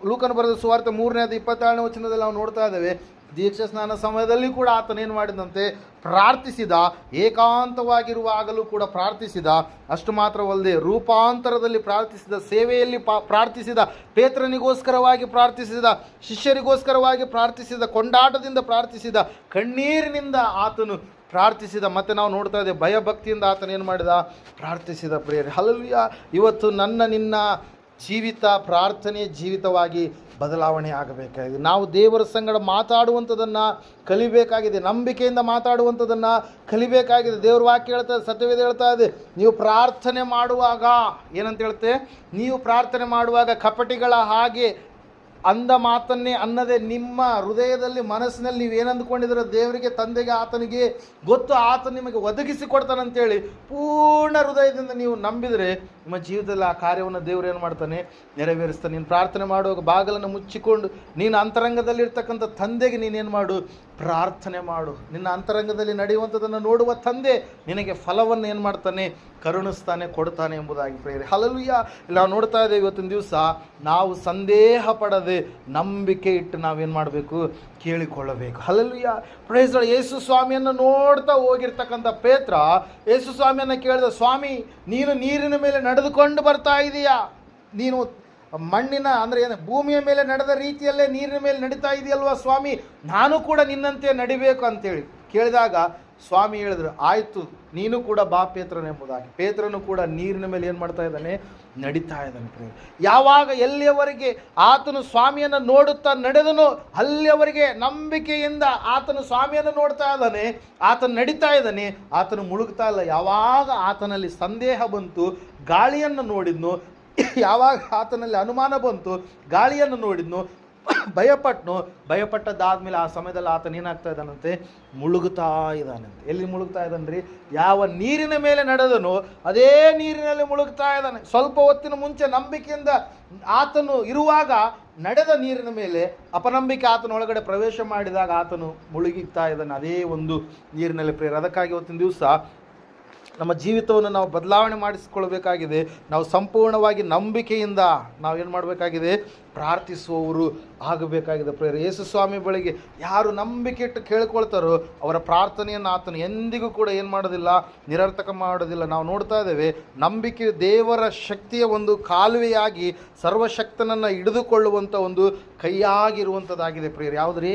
Speaker 1: ಲೂಕನು ಬರೆದ ಸುವಾರ್ತೆ 3ನೇ ಅಧ್ಯಾಯ 27ನೇ ವಚನದಲ್ಲಿ ನಾವು ನೋಡ್ತಾ ಇದ್ದೇವೆ, ದೀಕ್ಷಾ ಸ್ನಾನ ಸಮಯದಲ್ಲಿ ಕೂಡ ಆತನೇನು ಮಾಡಿದಂತೆ ಪ್ರಾರ್ಥಿಸಿದ, ಏಕಾಂತವಾಗಿರುವಾಗಲೂ ಕೂಡ ಪ್ರಾರ್ಥಿಸಿದ. ಅಷ್ಟು ಮಾತ್ರವಲ್ಲದೆ ರೂಪಾಂತರದಲ್ಲಿ ಪ್ರಾರ್ಥಿಸಿದ, ಸೇವೆಯಲ್ಲಿ ಪ್ರಾರ್ಥಿಸಿದ, ಪೇತ್ರನಿಗೋಸ್ಕರವಾಗಿ ಪ್ರಾರ್ಥಿಸಿದ, ಶಿಷ್ಯರಿಗೋಸ್ಕರವಾಗಿ ಪ್ರಾರ್ಥಿಸಿದ, ಕೊಂಡಾಟದಿಂದ ಪ್ರಾರ್ಥಿಸಿದ, ಕಣ್ಣೀರಿನಿಂದ ಆತನು ಪ್ರಾರ್ಥಿಸಿದ. ಮತ್ತು ನಾವು ನೋಡ್ತಾ ಇದ್ದೇವೆ ಭಯಭಕ್ತಿಯಿಂದ ಆತನೇನು ಮಾಡಿದ, ಪ್ರಾರ್ಥಿಸಿದ. ಪ್ರಿಯರೇ, ಹಲ್ಲೆಲೂಯಾ. ಇವತ್ತು ನಿನ್ನ ಜೀವಿತ ಪ್ರಾರ್ಥನೆ ಜೀವಿತವಾಗಿ ಬದಲಾವಣೆ ಆಗಬೇಕಾಗಿದೆ. ನಾವು ದೇವರ ಸಂಗಡ ಮಾತಾಡುವಂಥದ್ದನ್ನು ಕಲಿಬೇಕಾಗಿದೆ, ನಂಬಿಕೆಯಿಂದ ಮಾತಾಡುವಂಥದ್ದನ್ನು ಕಲಿಬೇಕಾಗಿದೆ. ದೇವ್ರ ವಾಕ್ಯ ಹೇಳ್ತಾ ಇದೆ, ಸತ್ಯವೇದ ಹೇಳ್ತಾ ಇದೆ, ನೀವು ಪ್ರಾರ್ಥನೆ ಮಾಡುವಾಗ ಏನಂತ ಹೇಳುತ್ತೆ, ನೀವು ಪ್ರಾರ್ಥನೆ ಮಾಡುವಾಗ ಕಪಟಿಗಳ ಹಾಗೆ ಅಂದ ಮಾತನ್ನೇ ಅನ್ನದೆ ನಿಮ್ಮ ಹೃದಯದಲ್ಲಿ ಮನಸ್ಸಿನಲ್ಲಿ ನೀವು ಏನು ಅಂದ್ಕೊಂಡಿದ್ದೀರೋ ದೇವರಿಗೆ, ತಂದೆಗೆ, ಆತನಿಗೆ ಗೊತ್ತು, ಆತ ನಿಮಗೆ ಒದಗಿಸಿ ಕೊಡ್ತಾನಂತೇಳಿ ಪೂರ್ಣ ಹೃದಯದಿಂದ ನೀವು ನಂಬಿದರೆ ನಿಮ್ಮ ಜೀವಿತದಲ್ಲಿ ಆ ಕಾರ್ಯವನ್ನು ದೇವರು ಏನು ಮಾಡ್ತಾನೆ, ನೆರವೇರಿಸ್ತಾನೆ. ನೀನು ಪ್ರಾರ್ಥನೆ ಮಾಡುವಾಗ ಬಾಗಿಲನ್ನು ಮುಚ್ಚಿಕೊಂಡು ನೀನು ಅಂತರಂಗದಲ್ಲಿರ್ತಕ್ಕಂಥ ತಂದೆಗೆ ನೀನೇನು ಮಾಡು, ಪ್ರಾರ್ಥನೆ ಮಾಡು. ನಿನ್ನ ಅಂತರಂಗದಲ್ಲಿ ನಡೆಯುವಂಥದ್ದನ್ನು ನೋಡುವ ತಂದೆ ನಿನಗೆ ಫಲವನ್ನು ಏನು ಮಾಡ್ತಾನೆ, ಕರುಣಿಸ್ತಾನೆ, ಕೊಡ್ತಾನೆ ಎಂಬುದಾಗಿ ಪ್ರೇರೆ. ಹಲ್ಲೆಲೂಯಾ. ಇಲ್ಲಿ ನಾವು ನೋಡ್ತಾ ಇದ್ದೇವೆ, ಇವತ್ತಿನ ದಿವಸ ನಾವು ಸಂದೇಹ ಪಡದೆ ನಂಬಿಕೆ ಇಟ್ಟು ನಾವೇನು ಮಾಡಬೇಕು, ಕೇಳಿಕೊಳ್ಳಬೇಕು. ಹಲ್ಲೆಲೂಯಾ. Praise Lord. ಯೇಸು ಸ್ವಾಮಿಯನ್ನು ನೋಡ್ತಾ ಹೋಗಿರ್ತಕ್ಕಂಥ ಪೇತ್ರ ಯೇಸು ಸ್ವಾಮಿಯನ್ನು ಕೇಳಿದ, ಸ್ವಾಮಿ ನೀನು ನೀರಿನ ಮೇಲೆ ನಡೆದುಕೊಂಡು ಬರ್ತಾ ಇದೀಯಾ, ನೀನು ಮಣ್ಣಿನ ಅಂದರೆ ಏನು ಭೂಮಿಯ ಮೇಲೆ ನಡೆದ ರೀತಿಯಲ್ಲೇ ನೀರಿನ ಮೇಲೆ ನಡೀತಾ ಇದೆಯಲ್ವಾ ಸ್ವಾಮಿ, ನಾನು ಕೂಡ ನಿನ್ನಂತೆ ನಡಿಬೇಕು ಅಂತೇಳಿ ಕೇಳಿದಾಗ ಸ್ವಾಮಿ ಹೇಳಿದ್ರು, ಆಯಿತು ನೀನು ಕೂಡ ಬಾ ಪೇತ್ರನೆಂಬುದಾಗಿ. ಪೇತ್ರನು ಕೂಡ ನೀರಿನ ಮೇಲೆ ಏನು ಮಾಡ್ತಾ ಇದ್ದಾನೆ, ನಡೀತಾ ಇದ್ದಾನೆ. ಯಾವಾಗ ಎಲ್ಲಿಯವರೆಗೆ ಆತನು ಸ್ವಾಮಿಯನ್ನು ನೋಡುತ್ತಾ ನಡೆದನು, ಅಲ್ಲಿಯವರೆಗೆ ನಂಬಿಕೆಯಿಂದ ಆತನು ಸ್ವಾಮಿಯನ್ನು ನೋಡ್ತಾ ಇದ್ದಾನೆ, ಆತನು ನಡೀತಾ ಇದ್ದಾನೆ, ಆತನು ಮುಳುಗ್ತಾ ಇಲ್ಲ. ಯಾವಾಗ ಆತನಲ್ಲಿ ಸಂದೇಹ ಬಂತು, ಗಾಳಿಯನ್ನು ನೋಡಿದ್ನು, ಯಾವಾಗ ಆತನಲ್ಲಿ ಅನುಮಾನ ಬಂತು, ಗಾಳಿಯನ್ನು ನೋಡಿದ್ನು, ಭಯಪಟ್ಟದ್ದಾದ್ಮೇಲೆ ಆ ಸಮಯದಲ್ಲಿ ಆತನ ಏನಾಗ್ತಾ ಇದ್ದಾನಂತೆ, ಮುಳುಗುತ್ತಾ ಇದ್ದಾನಂತೆ. ಎಲ್ಲಿ ಮುಳುಗ್ತಾ ಇದ್ದಾನ್ರಿ, ಯಾವ ನೀರಿನ ಮೇಲೆ ನಡೆದನು ಅದೇ ನೀರಿನಲ್ಲಿ ಮುಳುಗ್ತಾ ಇದ್ದಾನೆ. ಸ್ವಲ್ಪ ಹೊತ್ತಿನ ಮುಂಚೆ ನಂಬಿಕೆಯಿಂದ ಆತನು ಇರುವಾಗ ನಡೆದ ನೀರಿನ ಮೇಲೆ ಅಪನಂಬಿಕೆ ಆತನ ಒಳಗಡೆ ಪ್ರವೇಶ ಮಾಡಿದಾಗ ಆತನು ಮುಳುಗಿತಾ ಇದ್ದಾನೆ ಅದೇ ಒಂದು ನೀರಿನಲ್ಲಿ. ಪ್ರೇರ, ಅದಕ್ಕಾಗಿ ಇವತ್ತಿನ ದಿವಸ ನಮ್ಮ ಜೀವಿತವನ್ನು ನಾವು ಬದಲಾವಣೆ ಮಾಡಿಸಿಕೊಳ್ಬೇಕಾಗಿದೆ. ನಾವು ಸಂಪೂರ್ಣವಾಗಿ ನಂಬಿಕೆಯಿಂದ ನಾವೇನು ಮಾಡಬೇಕಾಗಿದೆ, ಪ್ರಾರ್ಥಿಸುವವರು ಆಗಬೇಕಾಗಿದೆ. ಪ್ರೇರೆ, ಯೇಸು ಸ್ವಾಮಿ ಬಳಿಗೆ ಯಾರು ನಂಬಿಕೆ ಇಟ್ಟು ಕೇಳಿಕೊಳ್ತಾರೋ ಅವರ ಪ್ರಾರ್ಥನೆಯನ್ನು ಆತನು ಎಂದಿಗೂ ಕೂಡ ಏನು ಮಾಡೋದಿಲ್ಲ, ನಿರರ್ಥಕ ಮಾಡೋದಿಲ್ಲ. ನಾವು ನೋಡ್ತಾ ಇದ್ದೇವೆ, ನಂಬಿಕೆ ದೇವರ ಶಕ್ತಿಯ ಒಂದು ಕಾಲುವೆಯಾಗಿ ಸರ್ವಶಕ್ತನನ್ನು ಹಿಡಿದುಕೊಳ್ಳುವಂಥ ಒಂದು ಕೈಯಾಗಿರುವಂಥದ್ದಾಗಿದೆ. ಪ್ರಿಯರೇ, ಯಾವುದ್ರಿ,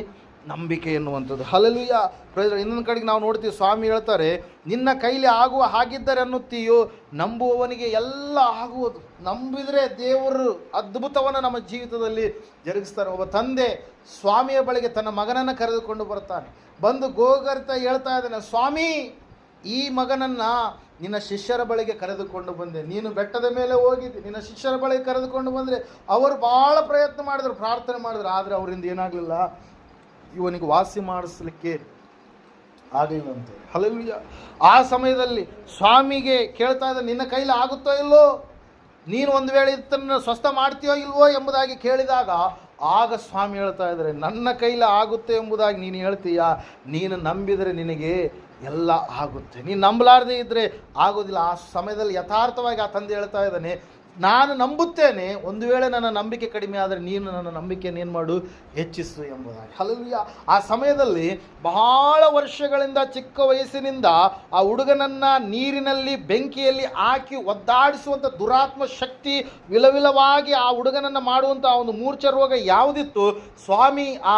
Speaker 1: ನಂಬಿಕೆ ಎನ್ನುವಂಥದ್ದು. ಹಲ್ಲೆಲೂಯಾ. ಪ್ರೈಸ್. ಇನ್ನೊಂದು ಕಡೆಗೆ ನಾವು ನೋಡ್ತೀವಿ, ಸ್ವಾಮಿ ಹೇಳ್ತಾರೆ, ನಿನ್ನ ಕೈಲಿ ಆಗುವ ಹಾಗಿದ್ದರೆ ಅನ್ನುತ್ತೀಯೋ, ನಂಬುವವನಿಗೆ ಎಲ್ಲ ಆಗುವುದು. ನಂಬಿದರೆ ದೇವರು ಅದ್ಭುತವನ್ನು ನಮ್ಮ ಜೀವಿತದಲ್ಲಿ ಜರುಗಿಸ್ತಾರೆ. ಒಬ್ಬ ತಂದೆ ಸ್ವಾಮಿಯ ಬಳಿಗೆ ತನ್ನ ಮಗನನ್ನು ಕರೆದುಕೊಂಡು ಬರ್ತಾನೆ. ಬಂದು ಗೋಗರ್ತ ಹೇಳ್ತಾ ಇದ್ದಾನೆ, ಸ್ವಾಮಿ ಈ ಮಗನನ್ನು ನಿನ್ನ ಶಿಷ್ಯರ ಬಳಿಗೆ ಕರೆದುಕೊಂಡು ಬಂದೆ, ನೀನು ಬೆಟ್ಟದ ಮೇಲೆ ಹೋಗಿದ್ದೆ, ನಿನ್ನ ಶಿಷ್ಯರ ಬಳಿಗೆ ಕರೆದುಕೊಂಡು ಬಂದರೆ ಅವರು ಭಾಳ ಪ್ರಯತ್ನ ಮಾಡಿದ್ರು, ಪ್ರಾರ್ಥನೆ ಮಾಡಿದ್ರು, ಆದರೆ ಅವರಿಂದ ಏನಾಗಲಿಲ್ಲ, ಇವನಿಗೆ ವಾಸಿ ಮಾಡಿಸ್ಲಿಕ್ಕೆ ಆಗಲಿಲ್ಲಂತೆ. ಹಲ್ಲೆಲೂಯಾ. ಆ ಸಮಯದಲ್ಲಿ ಸ್ವಾಮಿಗೆ ಕೇಳ್ತಾ ಇದ್ದ, ನಿನ್ನ ಕೈಲಿ ಆಗುತ್ತೋ ಇಲ್ಲೋ, ನೀನು ಒಂದು ವೇಳೆ ಇದನ್ನು ಸ್ವಸ್ಥ ಮಾಡ್ತೀಯೋ ಇಲ್ವೋ ಎಂಬುದಾಗಿ ಕೇಳಿದಾಗ ಆಗ ಸ್ವಾಮಿ ಹೇಳ್ತಾ ಇದ್ದಾರೆ, ನನ್ನ ಕೈಲಿ ಆಗುತ್ತೆ ಎಂಬುದಾಗಿ ನೀನು ಹೇಳ್ತೀಯಾ, ನೀನು ನಂಬಿದರೆ ನಿನಗೆ ಎಲ್ಲ ಆಗುತ್ತೆ, ನೀನು ನಂಬಲಾರದೇ ಇದ್ದರೆ ಆಗೋದಿಲ್ಲ. ಆ ಸಮಯದಲ್ಲಿ ಯಥಾರ್ಥವಾಗಿ ಆ ತಂದೆ ಹೇಳ್ತಾ ಇದ್ದಾನೆ, ನಾನು ನಂಬುತ್ತೇನೆ, ಒಂದು ವೇಳೆ ನನ್ನ ನಂಬಿಕೆ ಕಡಿಮೆ ಆದರೆ ನೀನು ನನ್ನ ನಂಬಿಕೆಯನ್ನು ಏನು ಮಾಡು, ಹೆಚ್ಚಿಸು ಎಂಬುದಾಗಿ. ಹಲ್ಲೆಲೂಯಾ. ಆ ಸಮಯದಲ್ಲಿ ಬಹಳ ವರ್ಷಗಳಿಂದ, ಚಿಕ್ಕ ವಯಸ್ಸಿನಿಂದ ಆ ಹುಡುಗನನ್ನು ನೀರಿನಲ್ಲಿ ಬೆಂಕಿಯಲ್ಲಿ ಹಾಕಿ ಒದ್ದಾಡಿಸುವಂಥ ದುರಾತ್ಮ ಶಕ್ತಿ ವಿಲವಿಲವಾಗಿ ಆ ಹುಡುಗನನ್ನು ಮಾಡುವಂಥ ಒಂದು ಮೂರ್ಛ ರೋಗ ಯಾವುದಿತ್ತು, ಸ್ವಾಮಿ ಆ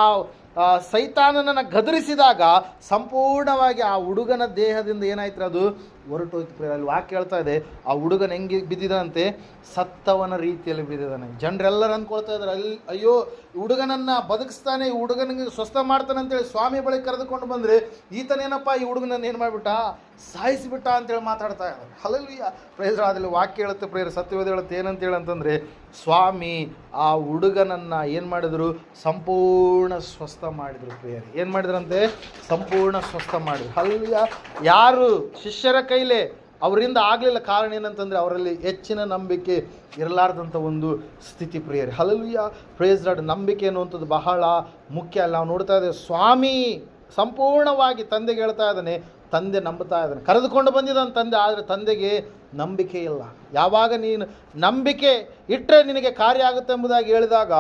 Speaker 1: ಸೈತಾನನನ್ನು ಗದರಿಸಿದಾಗ ಸಂಪೂರ್ಣವಾಗಿ ಆ ಹುಡುಗನ ದೇಹದಿಂದ ಏನಾಯ್ತು, ಅದು ಹೊರಟೋಯ್ತು. ಅಲ್ಲಿ ವಾಕ್ಯ ಹೇಳ್ತಾ ಇದೆ, ಆ ಹುಡುಗನ ಹೆಂಗೆ ಬಿದ್ದಿದ್ದಾನಂತೆ, ಸತ್ತವನ ರೀತಿಯಲ್ಲಿ ಬಿದ್ದಿದ್ದಾನೆ. ಜನರೆಲ್ಲರೂ ಅಂದ್ಕೊಳ್ತಾ ಇದ್ದಾರೆ, ಅಯ್ಯೋ ಹುಡುಗನನ್ನು ಬದುಕಿಸ್ತಾನೆ, ಈ ಹುಡುಗನಿಗೆ ಸ್ವಸ್ಥ ಮಾಡ್ತಾನೆ ಅಂತೇಳಿ ಸ್ವಾಮಿ ಬಳಿ ಕರೆದುಕೊಂಡು ಬಂದರೆ ಈತನೇನಪ್ಪ ಈ ಹುಡುಗನನ್ನು ಏನು ಮಾಡಿಬಿಟ್ಟ, ಸಾಯಿಸಿಬಿಟ್ಟ ಅಂತೇಳಿ ಮಾತಾಡ್ತಾ ಇದ್ದಾರೆ. ಹಲ್ಲೆಲೂಯಾ. Praise Lord. ಅದರಲ್ಲಿ ವಾಕ್ಯ ಹೇಳುತ್ತೆ, ಪ್ರೇಯರ್ ಸತ್ಯವೇದ ಹೇಳುತ್ತೆ, ಏನಂತೇಳಿ ಅಂತಂದರೆ, ಸ್ವಾಮಿ ಆ ಹುಡುಗನನ್ನು ಏನು ಮಾಡಿದರು, ಸಂಪೂರ್ಣ ಸ್ವಸ್ಥ ಮಾಡಿದರು. ಪ್ರೇಯರ್ ಏನು ಮಾಡಿದ್ರಂತೆ, ಸಂಪೂರ್ಣ ಸ್ವಸ್ಥ ಮಾಡಿದ್ರು. ಹಲ್ಲೆಲೂಯಾ. ಯಾರು ಶಿಷ್ಯರ ಕೈಲೇ ಅವರಿಂದ ಆಗಲಿಲ್ಲ. ಕಾರಣ ಏನಂತಂದರೆ ಅವರಲ್ಲಿ ಹೆಚ್ಚಿನ ನಂಬಿಕೆ ಇರಲಾರ್ದಂಥ ಒಂದು ಸ್ಥಿತಿ. ಪ್ರಿಯರೇ, ಹಲ್ಲೆಲೂಯಾ. Praise lord. ನಂಬಿಕೆ ಅನ್ನುವಂಥದ್ದು ಬಹಳ ಮುಖ್ಯ. ನಾವು ನೋಡ್ತಾ ಇದ್ದೇವೆ, ಸ್ವಾಮಿ ಸಂಪೂರ್ಣವಾಗಿ ತಂದೆಗೆ ಹೇಳ್ತಾ ಇದ್ದಾನೆ, ತಂದೆ ನಂಬುತ್ತಾ ಇದ್ದಾನೆ, ಕರೆದುಕೊಂಡು ಬಂದಿದ್ದಾನೆ ತಂದೆ, ಆದರೆ ತಂದೆಗೆ ನಂಬಿಕೆ ಇಲ್ಲ. ಯಾವಾಗ ನೀನು ನಂಬಿಕೆ ಇಟ್ಟರೆ ನಿನಗೆ ಕಾರ್ಯ ಆಗುತ್ತೆ ಎಂಬುದಾಗಿ ಹೇಳಿದಾಗ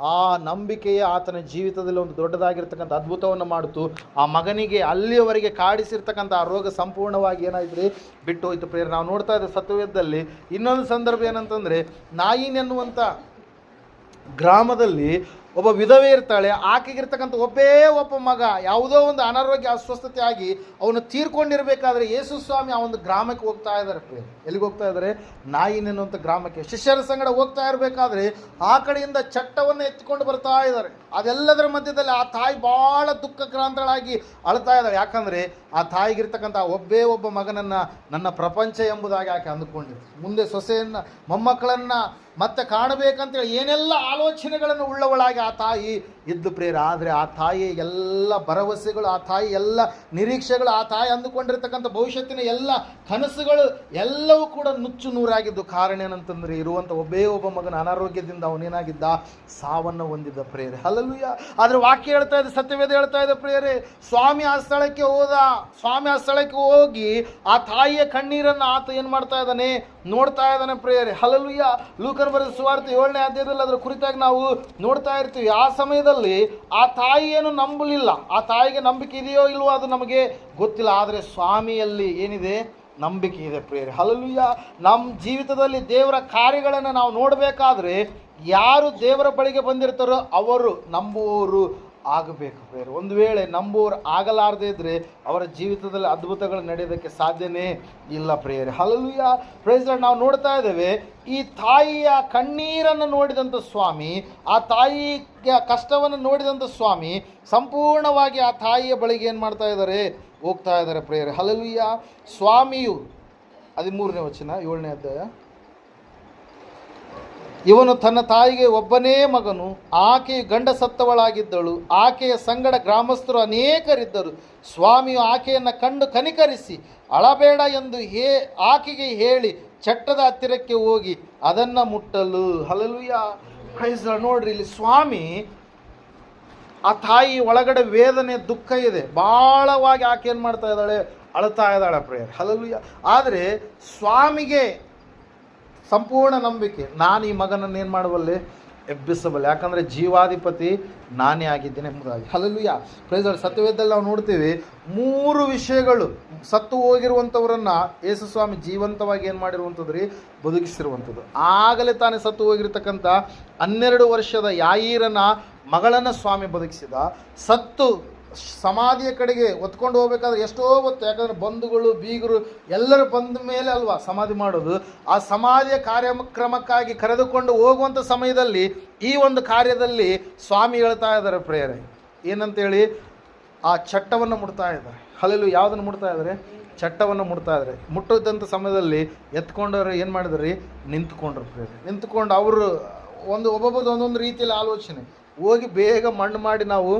Speaker 1: ಆ ನಂಬಿಕೆಯೇ ಆತನ ಜೀವಿತದಲ್ಲಿ ಒಂದು ದೊಡ್ಡದಾಗಿರ್ತಕ್ಕಂಥ ಅದ್ಭುತವನ್ನು ಮಾಡಿತು. ಆ ಮಗನಿಗೆ ಅಲ್ಲಿಯವರೆಗೆ ಕಾಡಿಸಿರ್ತಕ್ಕಂಥ ಆ ರೋಗ ಸಂಪೂರ್ಣವಾಗಿ ಏನಾಯ್ತು ಬಿಟ್ಟು ಹೋಯ್ತು ಪ್ರೇರೆ. ನಾವು ನೋಡ್ತಾ ಇದ್ದ ಸತ್ಯವೇದದಲ್ಲಿ ಇನ್ನೊಂದು ಸಂದರ್ಭ ಏನಂತಂದರೆ, ನಾಯಿನ್ ಎನ್ನುವಂಥ ಗ್ರಾಮದಲ್ಲಿ ಒಬ್ಬ ವಿಧವೆ ಇರ್ತಾಳೆ. ಆಕೆಗಿರ್ತಕ್ಕಂಥ ಒಬ್ಬ ಮಗ ಯಾವುದೋ ಒಂದು ಅನಾರೋಗ್ಯ ಅಸ್ವಸ್ಥತೆ ಆಗಿ ಅವನು ತೀರ್ಕೊಂಡಿರ್ಬೇಕಾದ್ರೆ ಯೇಸು ಸ್ವಾಮಿ ಆ ಒಂದು ಗ್ರಾಮಕ್ಕೆ ಹೋಗ್ತಾ ಇದ್ದಾರೆ ಪ್ರಿಯ. ಎಲ್ಲಿಗೆ ಹೋಗ್ತಾ ಇದ್ದಾರೆ? ನಾಯಿನ್ ಎನ್ನುವಂಥ ಗ್ರಾಮಕ್ಕೆ. ಶಿಷ್ಯರ ಸಂಗಡ ಹೋಗ್ತಾ ಇರಬೇಕಾದ್ರೆ ಆ ಕಡೆಯಿಂದ ಚಟ್ಟವನ್ನು ಎತ್ತಿಕೊಂಡು ಬರ್ತಾ ಇದ್ದಾರೆ. ಅದೆಲ್ಲದರ ಮಧ್ಯದಲ್ಲಿ ಆ ತಾಯಿ ಭಾಳ ದುಃಖಕ್ರಾಂತಳಾಗಿ ಅಳ್ತಾ ಇದ್ದಾಳೆ. ಯಾಕಂದರೆ ಆ ತಾಯಿಗಿರ್ತಕ್ಕಂಥ ಒಬ್ಬ ಮಗನನ್ನು ನನ್ನ ಪ್ರಪಂಚ ಎಂಬುದಾಗಿ ಆಕೆ ಅಂದುಕೊಂಡಿದ್ರು. ಮುಂದೆ ಸೊಸೆಯನ್ನು ಮೊಮ್ಮಕ್ಕಳನ್ನು ಮತ್ತೆ ಕಾಣಬೇಕಂತೇಳಿ ಏನೆಲ್ಲ ಆಲೋಚನೆಗಳನ್ನು ಉಳ್ಳವಳಾಗಿ ಆ ತಾಯಿ ಇದ್ದು ಪ್ರೇರ. ಆದರೆ ಆ ತಾಯಿ ಎಲ್ಲ ಭರವಸೆಗಳು, ಆ ತಾಯಿ ಎಲ್ಲ ನಿರೀಕ್ಷೆಗಳು, ಆ ತಾಯಿ ಅಂದುಕೊಂಡಿರ್ತಕ್ಕಂಥ ಭವಿಷ್ಯತ್ತಿನ ಎಲ್ಲ ಕನಸುಗಳು ಎಲ್ಲವೂ ಕೂಡ ನುಚ್ಚು ನೂರಾಗಿದ್ದು. ಕಾರಣ ಏನಂತಂದರೆ, ಇರುವಂಥ ಒಬ್ಬ ಮಗನ ಅನಾರೋಗ್ಯದಿಂದ ಅವನೇನಾಗಿದ್ದ? ಸಾವನ್ನು ಹೊಂದಿದ್ದ ಪ್ರೇರೆ. ಹಲ್ಲೆಲೂಯಾ. ಆದರೆ ವಾಕ್ಯ ಹೇಳ್ತಾ ಇದೆ, ಸತ್ಯವೇದ ಹೇಳ್ತಾ ಇದೆ ಪ್ರೇರೆ, ಸ್ವಾಮಿ ಆ ಸ್ಥಳಕ್ಕೆ ಹೋದ. ಸ್ವಾಮಿ ಆ ಸ್ಥಳಕ್ಕೆ ಹೋಗಿ ಆ ತಾಯಿಯ ಕಣ್ಣೀರನ್ನು ಆತ ಏನು ಮಾಡ್ತಾ ಇದ್ದಾನೆ? ನೋಡ್ತಾ ಇದ್ದಾನೆ ಪ್ರೇರೆ. ಹಲ್ಲೆಲೂಯಾ. ಲೂಕನ ಬರೆದ ಸುವಾರ್ತೆ 7ನೇ ಅಧ್ಯಾಯದಲ್ಲಿ ಅದರ ಕುರಿತಾಗಿ ನಾವು ನೋಡ್ತಾ ಇರ್ತೀವಿ. ಆ ಸಮಯದಲ್ಲಿ ಆ ತಾಯಿಯನ್ನು ನಂಬಲಿಲ್ಲ. ಆ ತಾಯಿಗೆ ನಂಬಿಕೆ ಇದೆಯೋ ಇಲ್ವೋ ಅದು ನಮಗೆ ಗೊತ್ತಿಲ್ಲ. ಆದರೆ ಸ್ವಾಮಿಯಲ್ಲಿ ಏನಿದೆ? ನಂಬಿಕೆ ಇದೆ ಪ್ರೇರೆ. ಹಲ್ಲೆಲೂಯಾ. ನಮ್ಮ ಜೀವಿತದಲ್ಲಿ ದೇವರ ಕಾರ್ಯಗಳನ್ನು ನಾವು ನೋಡಬೇಕಾದ್ರೆ ಯಾರು ದೇವರ ಬಳಿಗೆ ಬಂದಿರ್ತಾರೋ ಅವರು ನಂಬುವವರು ಆಗಬೇಕು ಪ್ರೇರೆ. ಒಂದು ವೇಳೆ ನಂಬುವವರು ಆಗಲಾರದೇ ಇದ್ದರೆ ಅವರ ಜೀವಿತದಲ್ಲಿ ಅದ್ಭುತಗಳು ನಡೆಯೋದಕ್ಕೆ ಸಾಧ್ಯನೇ ಇಲ್ಲ ಪ್ರೇರೆ. ಹಲ್ಲೆಲೂಯಾ. Praise Lord. ನಾವು ನೋಡ್ತಾ ಇದ್ದೇವೆ, ಈ ತಾಯಿಯ ಕಣ್ಣೀರನ್ನು ನೋಡಿದಂಥ ಸ್ವಾಮಿ, ಆ ತಾಯಿಯ ಕಷ್ಟವನ್ನು ನೋಡಿದಂಥ ಸ್ವಾಮಿ ಸಂಪೂರ್ಣವಾಗಿ ಆ ತಾಯಿಯ ಬಳಿಗೆ ಏನು ಮಾಡ್ತಾ ಇದ್ದಾರೆ? ಹೋಗ್ತಾ ಇದ್ದಾರೆ ಪ್ರೇರೆ. ಹಲ್ಲೆಲೂಯಾ. ಸ್ವಾಮಿಯು 13ನೇ ವಚನ 7ನೇ ಅಧ್ಯಾಯ, ಇವನು ತನ್ನ ತಾಯಿಗೆ ಒಬ್ಬನೇ ಮಗನು, ಆಕೆಯು ಗಂಡ ಸತ್ತವಳಾಗಿದ್ದಳು, ಆಕೆಯ ಸಂಗಡ ಗ್ರಾಮಸ್ಥರು ಅನೇಕರಿದ್ದರು. ಸ್ವಾಮಿಯು ಆಕೆಯನ್ನು ಕಂಡು ಕನಿಕರಿಸಿ ಅಳಬೇಡ ಎಂದು ಆಕೆಗೆ ಹೇಳಿ ಚಟ್ಟದ ಹತ್ತಿರಕ್ಕೆ ಹೋಗಿ ಅದನ್ನು ಮುಟ್ಟಲು. ಹಲ್ಲೆಲೂಯಾ. Praise Lord. ನೋಡ್ರಿ, ಇಲ್ಲಿ ಸ್ವಾಮಿ ಆ ತಾಯಿ ಒಳಗಡೆ ವೇದನೆ, ದುಃಖ ಇದೆ. ಭಾಳವಾಗಿ ಆಕೆ ಏನು ಮಾಡ್ತಾ ಇದ್ದಾಳೆ? ಅಳ್ತಾ ಇದ್ದಾಳೆ ಪ್ರೇಯರ್. ಹಲ್ಲೆಲೂಯಾ. ಆದರೆ ಸ್ವಾಮಿಗೆ ಸಂಪೂರ್ಣ ನಂಬಿಕೆ, ನಾನು ಈ ಮಗನನ್ನು ಏನು ಮಾಡಬಲ್ಲೆ? ಎಬ್ಬಿಸಬಲ್ಲೆ. ಯಾಕಂದರೆ ಜೀವಾಧಿಪತಿ ನಾನೇ ಆಗಿದ್ದೇನೆ ಎಂಬುದಾಗಿ. ಹಲ್ಲೆಲೂಯಾ. Praise Lord. ಸತ್ಯವೇದದಲ್ಲಿ ನಾವು ನೋಡ್ತೀವಿ, 3 ವಿಷಯಗಳು ಸತ್ತು ಹೋಗಿರುವಂಥವರನ್ನು ಯೇಸು ಸ್ವಾಮಿ ಜೀವಂತವಾಗಿ ಏನು ಮಾಡಿರುವಂಥದ್ದು ರೀ? ಬದುಕಿಸಿರುವಂಥದ್ದು. ಆಗಲೇ ತಾನೇ ಸತ್ತು ಹೋಗಿರ್ತಕ್ಕಂಥ 12 ವರ್ಷದ ಯಾಯೀರನ ಮಗಳನ್ನು ಸ್ವಾಮಿ ಬದುಕಿಸಿದ. ಸತ್ತು ಸಮಾಧಿಯ ಕಡೆಗೆ ಹೊತ್ಕೊಂಡು ಹೋಗ್ಬೇಕಾದ್ರೆ ಎಷ್ಟೋ ಹೊತ್ತು, ಯಾಕಂದರೆ ಬಂಧುಗಳು ಬೀಗರು ಎಲ್ಲರೂ ಬಂದ ಮೇಲೆ ಅಲ್ವಾ ಸಮಾಧಿ ಮಾಡೋದು. ಆ ಸಮಾಧಿಯ ಕಾರ್ಯಕ್ರಮಕ್ಕಾಗಿ ಕರೆದುಕೊಂಡು ಹೋಗುವಂಥ ಸಮಯದಲ್ಲಿ ಈ ಒಂದು ಕಾರ್ಯದಲ್ಲಿ ಸ್ವಾಮಿ ಹೇಳ್ತಾ ಇದ್ದಾರೆ ಪ್ರೇಯರ್ ಏನಂತೇಳಿ? ಆ ಚಟ್ಟವನ್ನು ಮುಟ್ತಾ ಇದ್ದಾರೆ. ಹಲ್ಲೆಲೂಯಾ. ಯಾವುದನ್ನು ಮುಟ್ತಾ ಇದ್ದಾರೆ? ಚಟ್ಟವನ್ನು ಮುಟ್ತಾ ಇದ್ದಾರೆ. ಮುಟ್ಟಿದಂಥ ಸಮಯದಲ್ಲಿ ಎತ್ಕೊಂಡವ್ರು ಏನು ಮಾಡಿದ್ರಿ? ನಿಂತ್ಕೊಂಡ್ರು ಪ್ರೇಯರ್. ನಿಂತ್ಕೊಂಡು ಅವರು ಒಬ್ಬೊಬ್ಬರು ಒಂದೊಂದು ರೀತಿಯಲ್ಲಿ ಆಲೋಚನೆ, ಹೋಗಿ ಬೇಗ ಮಣ್ಣು ಮಾಡಿ ನಾವು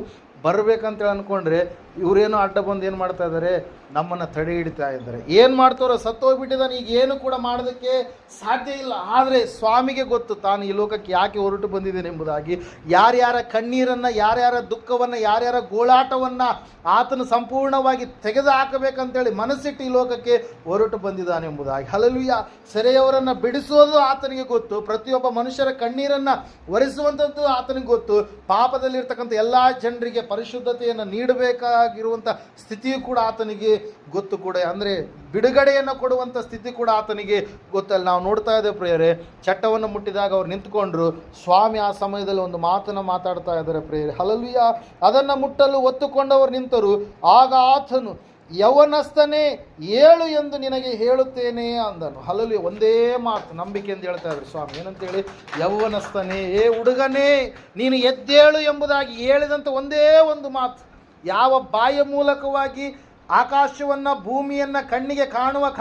Speaker 1: ಬರಬೇಕಂತೇಳಿ ಅಂದ್ಕೊಂಡ್ರೆ ಇವರೇನು ಅಡ್ಡ ಬಂದು ಏನು ಮಾಡ್ತಾ ಇದ್ದಾರೆ? ನಮ್ಮನ್ನು ತಡೆ ಹಿಡಿತಾ ಇದ್ದಾರೆ. ಏನು ಮಾಡ್ತಾರೋ? ಸತ್ತೋಗ್ಬಿಟ್ಟಿದ್ದಾನೆ, ಈಗ ಏನು ಕೂಡ ಮಾಡೋದಕ್ಕೆ ಸಾಧ್ಯ ಇಲ್ಲ. ಆದರೆ ಸ್ವಾಮಿಗೆ ಗೊತ್ತು ತಾನು ಈ ಲೋಕಕ್ಕೆ ಯಾಕೆ ಹೊರಟು ಬಂದಿದ್ದೇನೆ ಎಂಬುದಾಗಿ. ಯಾರ್ಯಾರ ಕಣ್ಣೀರನ್ನು, ಯಾರ್ಯಾರ ದುಃಖವನ್ನು, ಯಾರ್ಯಾರ ಗೋಳಾಟವನ್ನು ಆತನು ಸಂಪೂರ್ಣವಾಗಿ ತೆಗೆದು ಹಾಕಬೇಕಂತೇಳಿ ಮನಸ್ಸಿಟ್ಟು ಈ ಲೋಕಕ್ಕೆ ಹೊರಟು ಬಂದಿದ್ದಾನೆ ಎಂಬುದಾಗಿ. ಹಲ್ಲೆಲೂಯಾ. ಸೆರೆಯವರನ್ನು ಬಿಡಿಸೋದು ಆತನಿಗೆ ಗೊತ್ತು. ಪ್ರತಿಯೊಬ್ಬ ಮನುಷ್ಯರ ಕಣ್ಣೀರನ್ನು ಒರೆಸುವಂಥದ್ದು ಆತನಿಗೆ ಗೊತ್ತು. ಪಾಪದಲ್ಲಿರ್ತಕ್ಕಂಥ ಎಲ್ಲ ಜನರಿಗೆ ಪರಿಶುದ್ಧತೆಯನ್ನು ನೀಡಬೇಕಾಗಿರುವಂಥ ಸ್ಥಿತಿಯು ಕೂಡ ಆತನಿಗೆ ಗೊತ್ತು ಕೂಡ. ಅಂದರೆ ಬಿಡುಗಡೆಯನ್ನು ಕೊಡುವಂಥ ಸ್ಥಿತಿ ಕೂಡ ಆತನಿಗೆ ಗೊತ್ತಲ್ಲ. ನಾವು ನೋಡ್ತಾ ಇದ್ದೇವೆ ಪ್ರೇಯರೇ, ಚಟ್ಟವನ್ನು ಮುಟ್ಟಿದಾಗ ಅವ್ರು ನಿಂತ್ಕೊಂಡ್ರು. ಸ್ವಾಮಿ ಆ ಸಮಯದಲ್ಲಿ ಒಂದು ಮಾತನ್ನು ಮಾತಾಡ್ತಾ ಇದ್ದಾರೆ ಪ್ರೇಯರೇ. ಹಲ್ಲೆಲೂಯಾ. ಅದನ್ನು ಮುಟ್ಟಲು ಒತ್ತುಕೊಂಡವರು ನಿಂತರು. ಆಗ ಆತನು, ಯೌವನಸ್ಥನೇ ಏಳು ಎಂದು ನಿನಗೆ ಹೇಳುತ್ತೇನೆ ಅಂದನು. ಹಲ್ಲೆಲೂಯಾ. ಒಂದೇ ಮಾತು ನಂಬಿಕೆ ಎಂದು ಹೇಳ್ತಾ ಇದ್ರು ಸ್ವಾಮಿ. ಏನಂತೇಳಿ? ಯೌವನಸ್ಥನೇ, ಏ ಹುಡುಗನೇ ನೀನು ಎದ್ದೇಳು ಎಂಬುದಾಗಿ ಹೇಳಿದಂಥ ಒಂದೇ ಒಂದು ಮಾತು. ಯಾವ ಬಾಯಿಯ ಮೂಲಕವಾಗಿ ಆಕಾಶವನ್ನು, ಭೂಮಿಯನ್ನು, ಕಣ್ಣಿಗೆ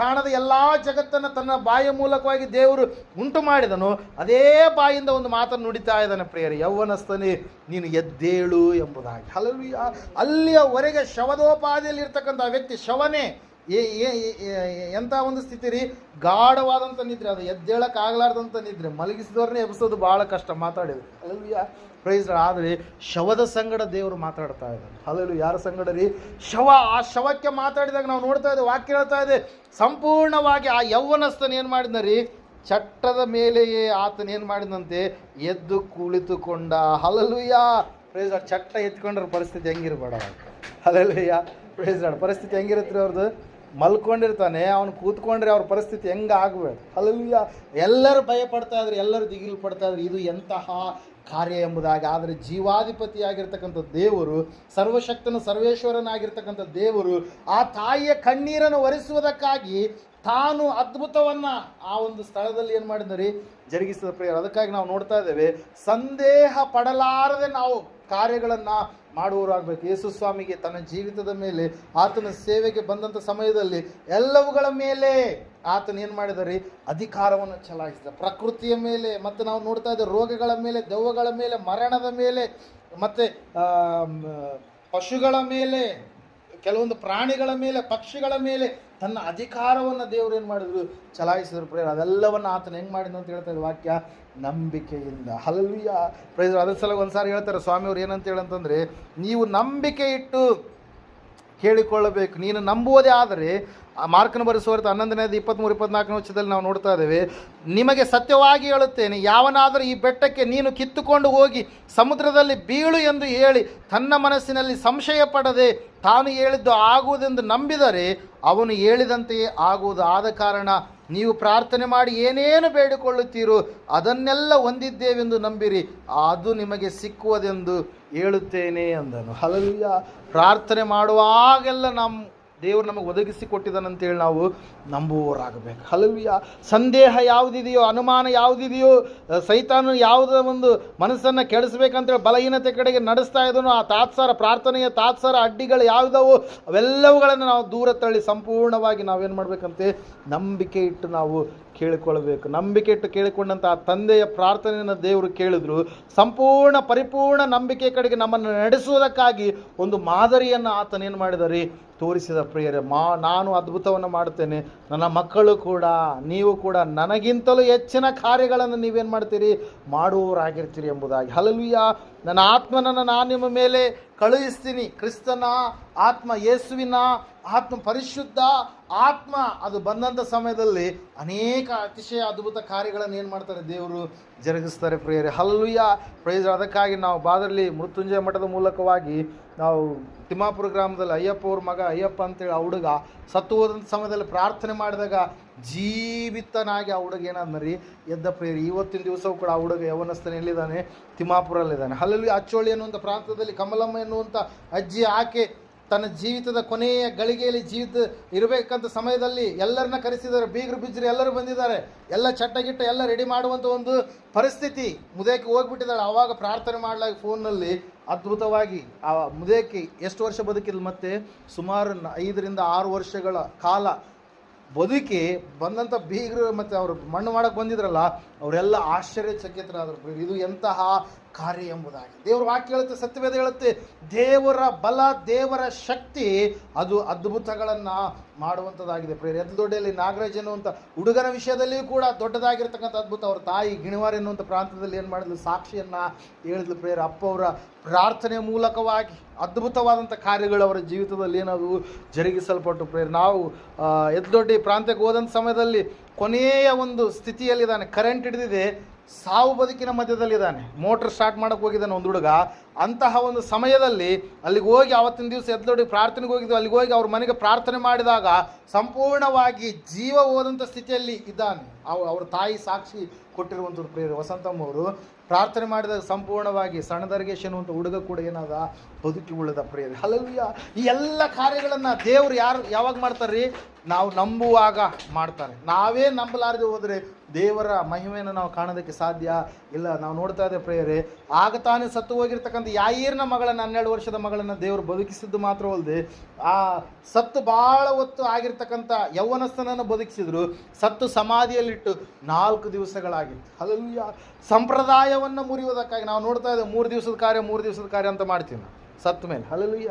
Speaker 1: ಕಾಣದ ಎಲ್ಲ ಜಗತ್ತನ್ನು ತನ್ನ ಬಾಯಿಯ ಮೂಲಕವಾಗಿ ದೇವರು ಉಂಟು ಮಾಡಿದನು, ಅದೇ ಬಾಯಿಂದ ಒಂದು ಮಾತನ್ನು ನುಡಿತಾ ಇದ್ದಾನೆ ಪ್ರಿಯರೇ. ಯೌವನಸ್ಥನೇ ನೀನು ಎದ್ದೇಳು ಎಂಬುದಾಗಿ. ಹಲ್ಲೆಲೂಯಾ. ಅಲ್ಲಿಯವರೆಗೆ ಶವದೋಪಾದಿಯಲ್ಲಿ ಇರ್ತಕ್ಕಂಥ ವ್ಯಕ್ತಿ ಶವನೇ. ಎಂಥ ಒಂದು ಸ್ಥಿತಿ ರೀ? ಗಾಢವಾದಂಥ ನಿದ್ರೆ, ಅದು ಎದ್ದೇಳಕ್ಕಾಗಲಾರ್ದಂಥ ನಿದ್ರೆ. ಮಲಗಿಸಿದವ್ರನ್ನೇ ಎಬ್ಸೋದು ಭಾಳ ಕಷ್ಟ. ಮಾತಾಡಿದ್ರು. ಹಲ್ಲೆಲೂಯಾ. ಪ್ರೈಸ್. ಆದರೆ ಶವದ ಸಂಗಡ ದೇವರು ಮಾತಾಡ್ತಾ ಇದ್ದಾರೆ. ಹಲ್ಲೆಲೂಯಾ. ಯಾರ ಸಂಗಡ ರೀ? ಶವ. ಆ ಶವಕ್ಕೆ ಮಾತಾಡಿದಾಗ ನಾವು ನೋಡ್ತಾ ಇದ್ದೇವೆ, ವಾಕ್ಯ ಹೇಳ್ತಾ ಇದೆ, ಸಂಪೂರ್ಣವಾಗಿ ಆ ಯೌವನಸ್ಥನ ಏನು ಮಾಡಿದ ರೀ? ಚಟ್ಟದ ಮೇಲೆಯೇ ಆತನೇನು ಮಾಡಿದಂತೆ ಎದ್ದು ಕುಳಿತುಕೊಂಡ. Hallelujah, praise Lord. ಚಟ್ಟ ಎತ್ಕೊಂಡ್ರ ಪರಿಸ್ಥಿತಿ ಹೆಂಗಿರ್ಬೇಡ. Hallelujah, praise lord. ಪರಿಸ್ಥಿತಿ ಹೆಂಗಿರುತ್ತೆ ಅವ್ರದ್ದು? ಮಲ್ಕೊಂಡಿರ್ತಾನೆ, ಅವನು ಕೂತ್ಕೊಂಡ್ರೆ ಅವ್ರ ಪರಿಸ್ಥಿತಿ ಹೆಂಗೆ ಆಗಬೇಡ. ಹಲ್ಲೆಲೂಯ. ಎಲ್ಲರೂ ಭಯ ಪಡ್ತಾ ಇದ್ರು, ಎಲ್ಲರೂ ದಿಗಿಲು ಪಡ್ತಾ ಇದ್ರು, ಇದು ಎಂತಹ ಕಾರ್ಯ ಎಂಬುದಾಗಿ. ಆದರೆ ಜೀವಾಧಿಪತಿಯಾಗಿರ್ತಕ್ಕಂಥ ದೇವರು, ಸರ್ವಶಕ್ತನು ಸರ್ವೇಶ್ವರನಾಗಿರ್ತಕ್ಕಂಥ ದೇವರು ಆ ತಾಯಿಯ ಕಣ್ಣೀರನ್ನು ಒರೆಸುವುದಕ್ಕಾಗಿ ತಾನು ಅದ್ಭುತವನ್ನು ಆ ಒಂದು ಸ್ಥಳದಲ್ಲಿ ಏನು ಮಾಡಿದ್ರಿ, ಜರುಗಿಸಿದ ಪ್ರಿಯರು. ಅದಕ್ಕಾಗಿ ನಾವು ನೋಡ್ತಾ ಇದ್ದೇವೆ, ಸಂದೇಹ ಪಡಲಾರದೆ ನಾವು ಕಾರ್ಯಗಳನ್ನು ಮಾಡುವವರಾಗಬೇಕು. ಯೇಸು ಸ್ವಾಮಿಗೆ ತನ್ನ ಜೀವಿತದ ಮೇಲೆ, ಆತನ ಸೇವೆಗೆ ಬಂದಂಥ ಸಮಯದಲ್ಲಿ ಎಲ್ಲವುಗಳ ಮೇಲೆ ಆತನ ಏನು ಮಾಡಿದರೆ ಅಧಿಕಾರವನ್ನು ಚಲಾಯಿಸಿದ. ಪ್ರಕೃತಿಯ ಮೇಲೆ, ಮತ್ತು ನಾವು ನೋಡ್ತಾ ಇದ್ದೇವೆ ರೋಗಗಳ ಮೇಲೆ, ದೆವ್ವಗಳ ಮೇಲೆ, ಮರಣದ ಮೇಲೆ, ಮತ್ತು ಪಶುಗಳ ಮೇಲೆ, ಕೆಲವೊಂದು ಪ್ರಾಣಿಗಳ ಮೇಲೆ, ಪಕ್ಷಿಗಳ ಮೇಲೆ ತನ್ನ ಅಧಿಕಾರವನ್ನು ದೇವರು ಏನು ಮಾಡಿದ್ರು, ಚಲಾಯಿಸಿದ್ರು ಪ್ರೇಯರ್. ಅದೆಲ್ಲವನ್ನು ಆತನ ಹೆಂಗೆ ಮಾಡಿದ ಅಂತ ಹೇಳ್ತಾ ಇದ್ದ ವಾಕ್ಯ, ನಂಬಿಕೆಯಿಂದ. Hallelujah, praise. ಅದ್ರ ಸಲ ಒಂದ್ಸಾರಿ ಹೇಳ್ತಾರೆ ಸ್ವಾಮಿಯವ್ರು ಏನಂತ ಹೇಳಂತಂದರೆ, ನೀವು ನಂಬಿಕೆ ಇಟ್ಟು ಕೇಳಿಕೊಳ್ಳಬೇಕು. ನೀನು ನಂಬುವುದೇ ಆದರೆ, ಮಾರ್ಕನ ಬರೆಸುವರ್ತ 11ನೇ 23-24 ವರ್ಷದಲ್ಲಿ ನಾವು ನೋಡ್ತಾ ಇದ್ದೇವೆ, ನಿಮಗೆ ಸತ್ಯವಾಗಿ ಹೇಳುತ್ತೇನೆ, ಯಾವನಾದರೂ ಈ ಬೆಟ್ಟಕ್ಕೆ ನೀನು ಕಿತ್ತುಕೊಂಡು ಹೋಗಿ ಸಮುದ್ರದಲ್ಲಿ ಬೀಳು ಎಂದು ಹೇಳಿ ತನ್ನ ಮನಸ್ಸಿನಲ್ಲಿ ಸಂಶಯ ಪಡದೆ ತಾನು ಹೇಳಿದ್ದು ಆಗುವುದೆಂದು ನಂಬಿದರೆ ಅವನು ಹೇಳಿದಂತೆಯೇ ಆಗುವುದು. ಆದ ಕಾರಣ ನೀವು ಪ್ರಾರ್ಥನೆ ಮಾಡಿ ಏನೇನು ಬೇಡಿಕೊಳ್ಳುತ್ತೀರೋ ಅದನ್ನೆಲ್ಲ ಹೊಂದಿದ್ದೇವೆಂದು ನಂಬಿರಿ, ಅದು ನಿಮಗೆ ಸಿಕ್ಕುವುದೆಂದು ಹೇಳುತ್ತೇನೆ ಅಂದನು. ಹಲ್ಲೆಲೂಯ. ಪ್ರಾರ್ಥನೆ ಮಾಡುವಾಗೆಲ್ಲ ದೇವರು ನಮಗೆ ಒದಗಿಸಿ ಕೊಟ್ಟಿದ್ದಾನಂತೇಳಿ ನಾವು ನಂಬುವವರಾಗಬೇಕು. ಹಲ್ಲೆಲೂಯ. ಸಂದೇಹ ಯಾವುದಿದೆಯೋ, ಅನುಮಾನ ಯಾವುದಿದೆಯೋ, ಸೈತಾನ ಯಾವುದೋ ಒಂದು ಮನಸ್ಸನ್ನು ಕೆಡಿಸ್ಬೇಕಂತೇಳಿ ಬಲಹೀನತೆ ಕಡೆಗೆ ನಡೆಸ್ತಾ ಇದ್ದನೋ, ಆ ತಾತ್ಸಾರ ಪ್ರಾರ್ಥನೆಯ ತಾತ್ಸಾರ ಅಡ್ಡಿಗಳು ಯಾವುದವೋ ಅವೆಲ್ಲವುಗಳನ್ನು ನಾವು ದೂರ ತಳ್ಳಿ ಸಂಪೂರ್ಣವಾಗಿ ನಾವೇನು ಮಾಡಬೇಕಂತೆ, ನಂಬಿಕೆ ಇಟ್ಟು ನಾವು ಕೇಳಿಕೊಳ್ಳಬೇಕು. ನಂಬಿಕೆ ಇಟ್ಟು ಕೇಳಿಕೊಂಡಂಥ ಆ ತಂದೆಯ ಪ್ರಾರ್ಥನೆಯನ್ನು ದೇವರು ಕೇಳಿದ್ರು. ಸಂಪೂರ್ಣ ಪರಿಪೂರ್ಣ ನಂಬಿಕೆ ಕಡೆಗೆ ನಮ್ಮನ್ನು ನಡೆಸುವುದಕ್ಕಾಗಿ ಒಂದು ಮಾದರಿಯನ್ನು ಆತನೇನು ಮಾಡಿದರೆ, ತೋರಿಸಿದ ಪ್ರಿಯರೇ. ನಾನು ಅದ್ಭುತವನ್ನು ಮಾಡುತ್ತೇನೆ, ನನ್ನ ಮಕ್ಕಳು ಕೂಡ, ನೀವು ಕೂಡ ನನಗಿಂತಲೂ ಹೆಚ್ಚಿನ ಕಾರ್ಯಗಳನ್ನು ನೀವೇನು ಮಾಡ್ತೀರಿ, ಮಾಡುವವರಾಗಿರ್ತೀರಿ ಎಂಬುದಾಗಿ. ಹಲ್ಲೆಲೂಯ. ನನ್ನ ಆತ್ಮನನ್ನು ನಾನು ನಿಮ್ಮ ಮೇಲೆ ಕಳುಹಿಸ್ತೀನಿ. ಕ್ರಿಸ್ತನ ಆತ್ಮ, ಯೇಸುವಿನ ಆತ್ಮ, ಪರಿಶುದ್ಧ ಆತ್ಮ ಅದು ಬಂದಂಥ ಸಮಯದಲ್ಲಿ ಅನೇಕ ಅತಿಶಯ ಅದ್ಭುತ ಕಾರ್ಯಗಳನ್ನು ಏನು ಮಾಡ್ತಾರೆ, ದೇವರು ಜರುಗಿಸ್ತಾರೆ ಪ್ರಿಯರೇ. Hallelujah, praise. ಅದಕ್ಕಾಗಿ ನಾವು ಬಾದರ್ಲಿ ಮೃತ್ಯುಂಜಯ ಮಠದ ಮೂಲಕವಾಗಿ ನಾವು ತಿಮ್ಮಾಪುರ ಗ್ರಾಮದಲ್ಲಿ ಅಯ್ಯಪ್ಪ ಅವ್ರ ಮಗ ಅಯ್ಯಪ್ಪ ಅಂತೇಳಿ ಆ ಹುಡುಗ ಸತ್ತು ಹೋದಂಥ ಸಮಯದಲ್ಲಿ ಪ್ರಾರ್ಥನೆ ಮಾಡಿದಾಗ ಜೀವಿತನಾಗಿ ಆ ಹುಡುಗ ಏನಾದ್ನರಿ ಎದ್ದ ಪ್ರಿಯರಿ. ಇವತ್ತಿನ ದಿವಸವೂ ಕೂಡ ಆ ಹುಡುಗ ಯವನಸ್ಥನ ಎಲ್ಲಿದ್ದಾನೆ, ತಿಮ್ಮಾಪುರಲ್ಲಿದ್ದಾನೆ. ಹಲ್ಲೆಲೂಯ. ಅಚ್ಚೋಳಿ ಎನ್ನುವಂಥ ಪ್ರಾಂತದಲ್ಲಿ ಕಮಲಮ್ಮ ಎನ್ನುವಂಥ ಅಜ್ಜಿ, ಆಕೆ ತನ್ನ ಜೀವಿತದ ಕೊನೆಯ ಗಳಿಗೆಯಲ್ಲಿ ಜೀವಿತ ಇರಬೇಕಂತ ಸಮಯದಲ್ಲಿ ಎಲ್ಲರನ್ನ ಕರೆಸಿದ್ದಾರೆ. ಬೀಗರು ಬಿಜ್ಜರು ಎಲ್ಲರೂ ಬಂದಿದ್ದಾರೆ, ಎಲ್ಲ ಚಟ್ಟಗಿಟ್ಟ ಎಲ್ಲ ರೆಡಿ ಮಾಡುವಂಥ ಒಂದು ಪರಿಸ್ಥಿತಿ. ಮುದೇಕ್ಕೆ ಹೋಗ್ಬಿಟ್ಟಿದ್ದಾಳೆ. ಆವಾಗ ಪ್ರಾರ್ಥನೆ ಮಾಡಲಾಗಿ ಫೋನ್ನಲ್ಲಿ ಅದ್ಭುತವಾಗಿ ಆ ಮುದೇಕ್ಕೆ ಎಷ್ಟು ವರ್ಷ ಬದುಕಿಲ್ಲ, ಮತ್ತೆ ಸುಮಾರು 5 ರಿಂದ 6 ವರ್ಷಗಳ ಕಾಲ ಬದುಕಿ ಬಂದಂಥ ಬೀಗರು ಮತ್ತು ಅವರು ಮಣ್ಣು ಮಾಡೋಕ್ಕೆ ಬಂದಿದ್ರಲ್ಲ, ಅವರೆಲ್ಲ ಆಶ್ಚರ್ಯಚಕಿತರಾದರು. ಇದು ಎಂತಹ ಕಾರ್ಯ ಎಂಬುದಾಗಿ ದೇವರ ವಾಕ್ಯ ಹೇಳುತ್ತೆ, ಸತ್ಯವೇದ ಹೇಳುತ್ತೆ. ದೇವರ ಬಲ, ದೇವರ ಶಕ್ತಿ ಅದು ಅದ್ಭುತಗಳನ್ನು ಮಾಡುವಂಥದ್ದಾಗಿದೆ ಪ್ರೇರೆ. ಎದ್ಲದೊಡ್ಡಿಯಲ್ಲಿ ನಾಗರಾಜ್ ಎನ್ನುವಂಥ ಹುಡುಗನ ವಿಷಯದಲ್ಲಿಯೂ ಕೂಡ ದೊಡ್ಡದಾಗಿರ್ತಕ್ಕಂಥ ಅದ್ಭುತ. ಅವ್ರ ತಾಯಿ ಗಿಣಿವಾರ ಎನ್ನುವಂಥ ಪ್ರಾಂತದಲ್ಲಿ ಏನು ಮಾಡಿದ್ಲು, ಸಾಕ್ಷಿಯನ್ನು ಹೇಳಿದ್ಲು ಪ್ರೇರೆ. ಅಪ್ಪ ಅವರ ಪ್ರಾರ್ಥನೆಯ ಮೂಲಕವಾಗಿ ಅದ್ಭುತವಾದಂಥ ಕಾರ್ಯಗಳು ಅವರ ಜೀವಿತದಲ್ಲಿ ಏನಾದವು ಜರುಗಿಸಲ್ಪಟ್ಟು ಪ್ರೇರೆ. ನಾವು ಎದ್ಲದೊಡ್ಡಿ ಪ್ರಾಂತ್ಯಕ್ಕೆ ಹೋದಂಥ ಸಮಯದಲ್ಲಿ ಕೊನೆಯ ಒಂದು ಸ್ಥಿತಿಯಲ್ಲಿದ್ದಾನೆ, ಕರೆಂಟ್ ಹಿಡಿದಿದೆ, ಸಾವು ಬದುಕಿನ ಮಧ್ಯದಲ್ಲಿದ್ದಾನೆ. ಮೋಟ್ರ್ ಸ್ಟಾರ್ಟ್ ಮಾಡೋಕ್ಕೆ ಹೋಗಿದ್ದಾನೆ ಒಂದು ಹುಡುಗ. ಅಂತಹ ಒಂದು ಸಮಯದಲ್ಲಿ ಅಲ್ಲಿಗೆ ಹೋಗಿ ಆವತ್ತಿನ ದಿವಸ ಎದ್ಲೊಡಿ ಪ್ರಾರ್ಥನೆಗೆ ಹೋಗಿದ್ದು. ಅಲ್ಲಿಗೆ ಹೋಗಿ ಅವ್ರ ಮನೆಗೆ ಪ್ರಾರ್ಥನೆ ಮಾಡಿದಾಗ ಸಂಪೂರ್ಣವಾಗಿ ಜೀವ ಹೋದಂಥ ಸ್ಥಿತಿಯಲ್ಲಿ ಇದ್ದಾನೆ. ಅವ್ರ ತಾಯಿ ಸಾಕ್ಷಿ ಕೊಟ್ಟಿರುವಂಥದ್ದು ಪ್ರೇರೆ. ವಸಂತಮ್ಮ ಅವರು ಪ್ರಾರ್ಥನೆ ಮಾಡಿದಾಗ ಸಂಪೂರ್ಣವಾಗಿ ಸಣ್ಣದರ್ಗೇಶ್ ಅನ್ನುವಂಥ ಹುಡುಗ ಕೂಡ ಏನಾದ, ಬದುಕಿ ಉಳಿದ ಪ್ರೇರೆ. ಹಲ್ಲೆಲೂಯ. ಈ ಎಲ್ಲ ಕಾರ್ಯಗಳನ್ನು ದೇವರು ಯಾವಾಗ ಮಾಡ್ತಾರೆ, ನಾವು ನಂಬುವಾಗ ಮಾಡ್ತಾರೆ. ನಾವೇ ನಂಬಲಾರದೆ ಹೋದರೆ ದೇವರ ಮಹಿಮೆಯನ್ನು ನಾವು ಕಾಣೋದಕ್ಕೆ ಸಾಧ್ಯ ಇಲ್ಲ. ನಾವು ನೋಡ್ತಾ ಇದ್ದೇವೆ ಪ್ರೇಯರೇ, ಆಗ ತಾನೇ ಸತ್ತು ಹೋಗಿರ್ತಕ್ಕಂಥ ಯಾಯೀರನ ಮಗಳನ್ನು, 12 ವರ್ಷದ ಮಗಳನ್ನು ದೇವರು ಬದುಕಿಸಿದ್ದು ಮಾತ್ರವಲ್ಲದೆ ಆ ಸತ್ತು ಭಾಳ ಹೊತ್ತು ಆಗಿರ್ತಕ್ಕಂಥ ಯೌವನಸ್ಥನನ್ನು ಬದುಕಿಸಿದ್ರು. ಸತ್ತು ಸಮಾಧಿಯಲ್ಲಿಟ್ಟು 4 ದಿವಸಗಳಾಗಿತ್ತು. ಹಲ್ಲೆಲೂಯ. ಸಂಪ್ರದಾಯವನ್ನು ಮುರಿಯುವುದಕ್ಕಾಗಿ ನಾವು ನೋಡ್ತಾ ಇದ್ದೇವೆ, 3 ದಿವಸದ ಕಾರ್ಯ 3 ದಿವಸದ ಕಾರ್ಯ ಅಂತ ಮಾಡ್ತೀವಿ ನಾವು ಸತ್ತ ಮೇಲೆ. ಹಲ್ಲೆಲೂಯ.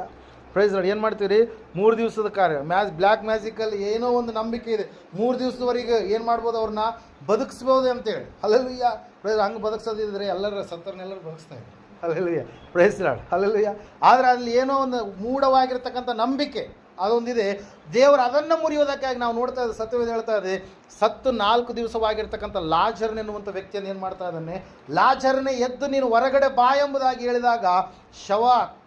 Speaker 1: Praise Lord. ಏನು ಮಾಡ್ತೀವಿ ರೀ, 3 ದಿವಸದ ಕಾರ್ಯ. ಬ್ಲ್ಯಾಕ್ ಮ್ಯಾಜಿಕಲ್ಲಿ ಏನೋ ಒಂದು ನಂಬಿಕೆ ಇದೆ, 3 ದಿವಸದವರೆಗೆ ಏನು ಮಾಡ್ಬೋದು, ಅವ್ರನ್ನ ಬದುಕಿಸ್ಬೋದು ಅಂತೇಳಿ. ಹಲ್ಲೆಲೂಯ. ಪ್ರೈಸ್. ಹಂಗೆ ಬದುಕಿಸೋದಿದ್ರೆ ಸತ್ತರನ್ನೆಲ್ಲರೂ ಬದುಕಿಸ್ತಾ ಇದ್ದಾರೆ. ಹಲ್ಲೆಲೂಯ. Praise Lord. ಹಲ್ಲೆಲೂಯ. ಆದರೆ ಅಲ್ಲಿ ಏನೋ ಒಂದು ಮೂಢವಾಗಿರ್ತಕ್ಕಂಥ ನಂಬಿಕೆ, ಅದೊಂದಿದೆ. ದೇವರು ಅದನ್ನು ಮುರಿಯೋದಕ್ಕಾಗಿ ನಾವು ನೋಡ್ತಾ ಇದ್ದೀವಿ, ಸತ್ಯವೇದ ಹೇಳ್ತಾ ಇದೆ, ಸತ್ತು 4 ದಿವಸವಾಗಿರ್ತಕ್ಕಂಥ ಲಾಜರ್ನ ಎನ್ನುವಂಥ ವ್ಯಕ್ತಿಯನ್ನು ಏನು ಮಾಡ್ತಾ ಇದ್ದಾನೆ, ಲಾಜರ್ನೇ ಎದ್ದು ನೀನು ಹೊರಗಡೆ ಬಾ ಎಂಬುದಾಗಿ ಹೇಳಿದಾಗ ಶವ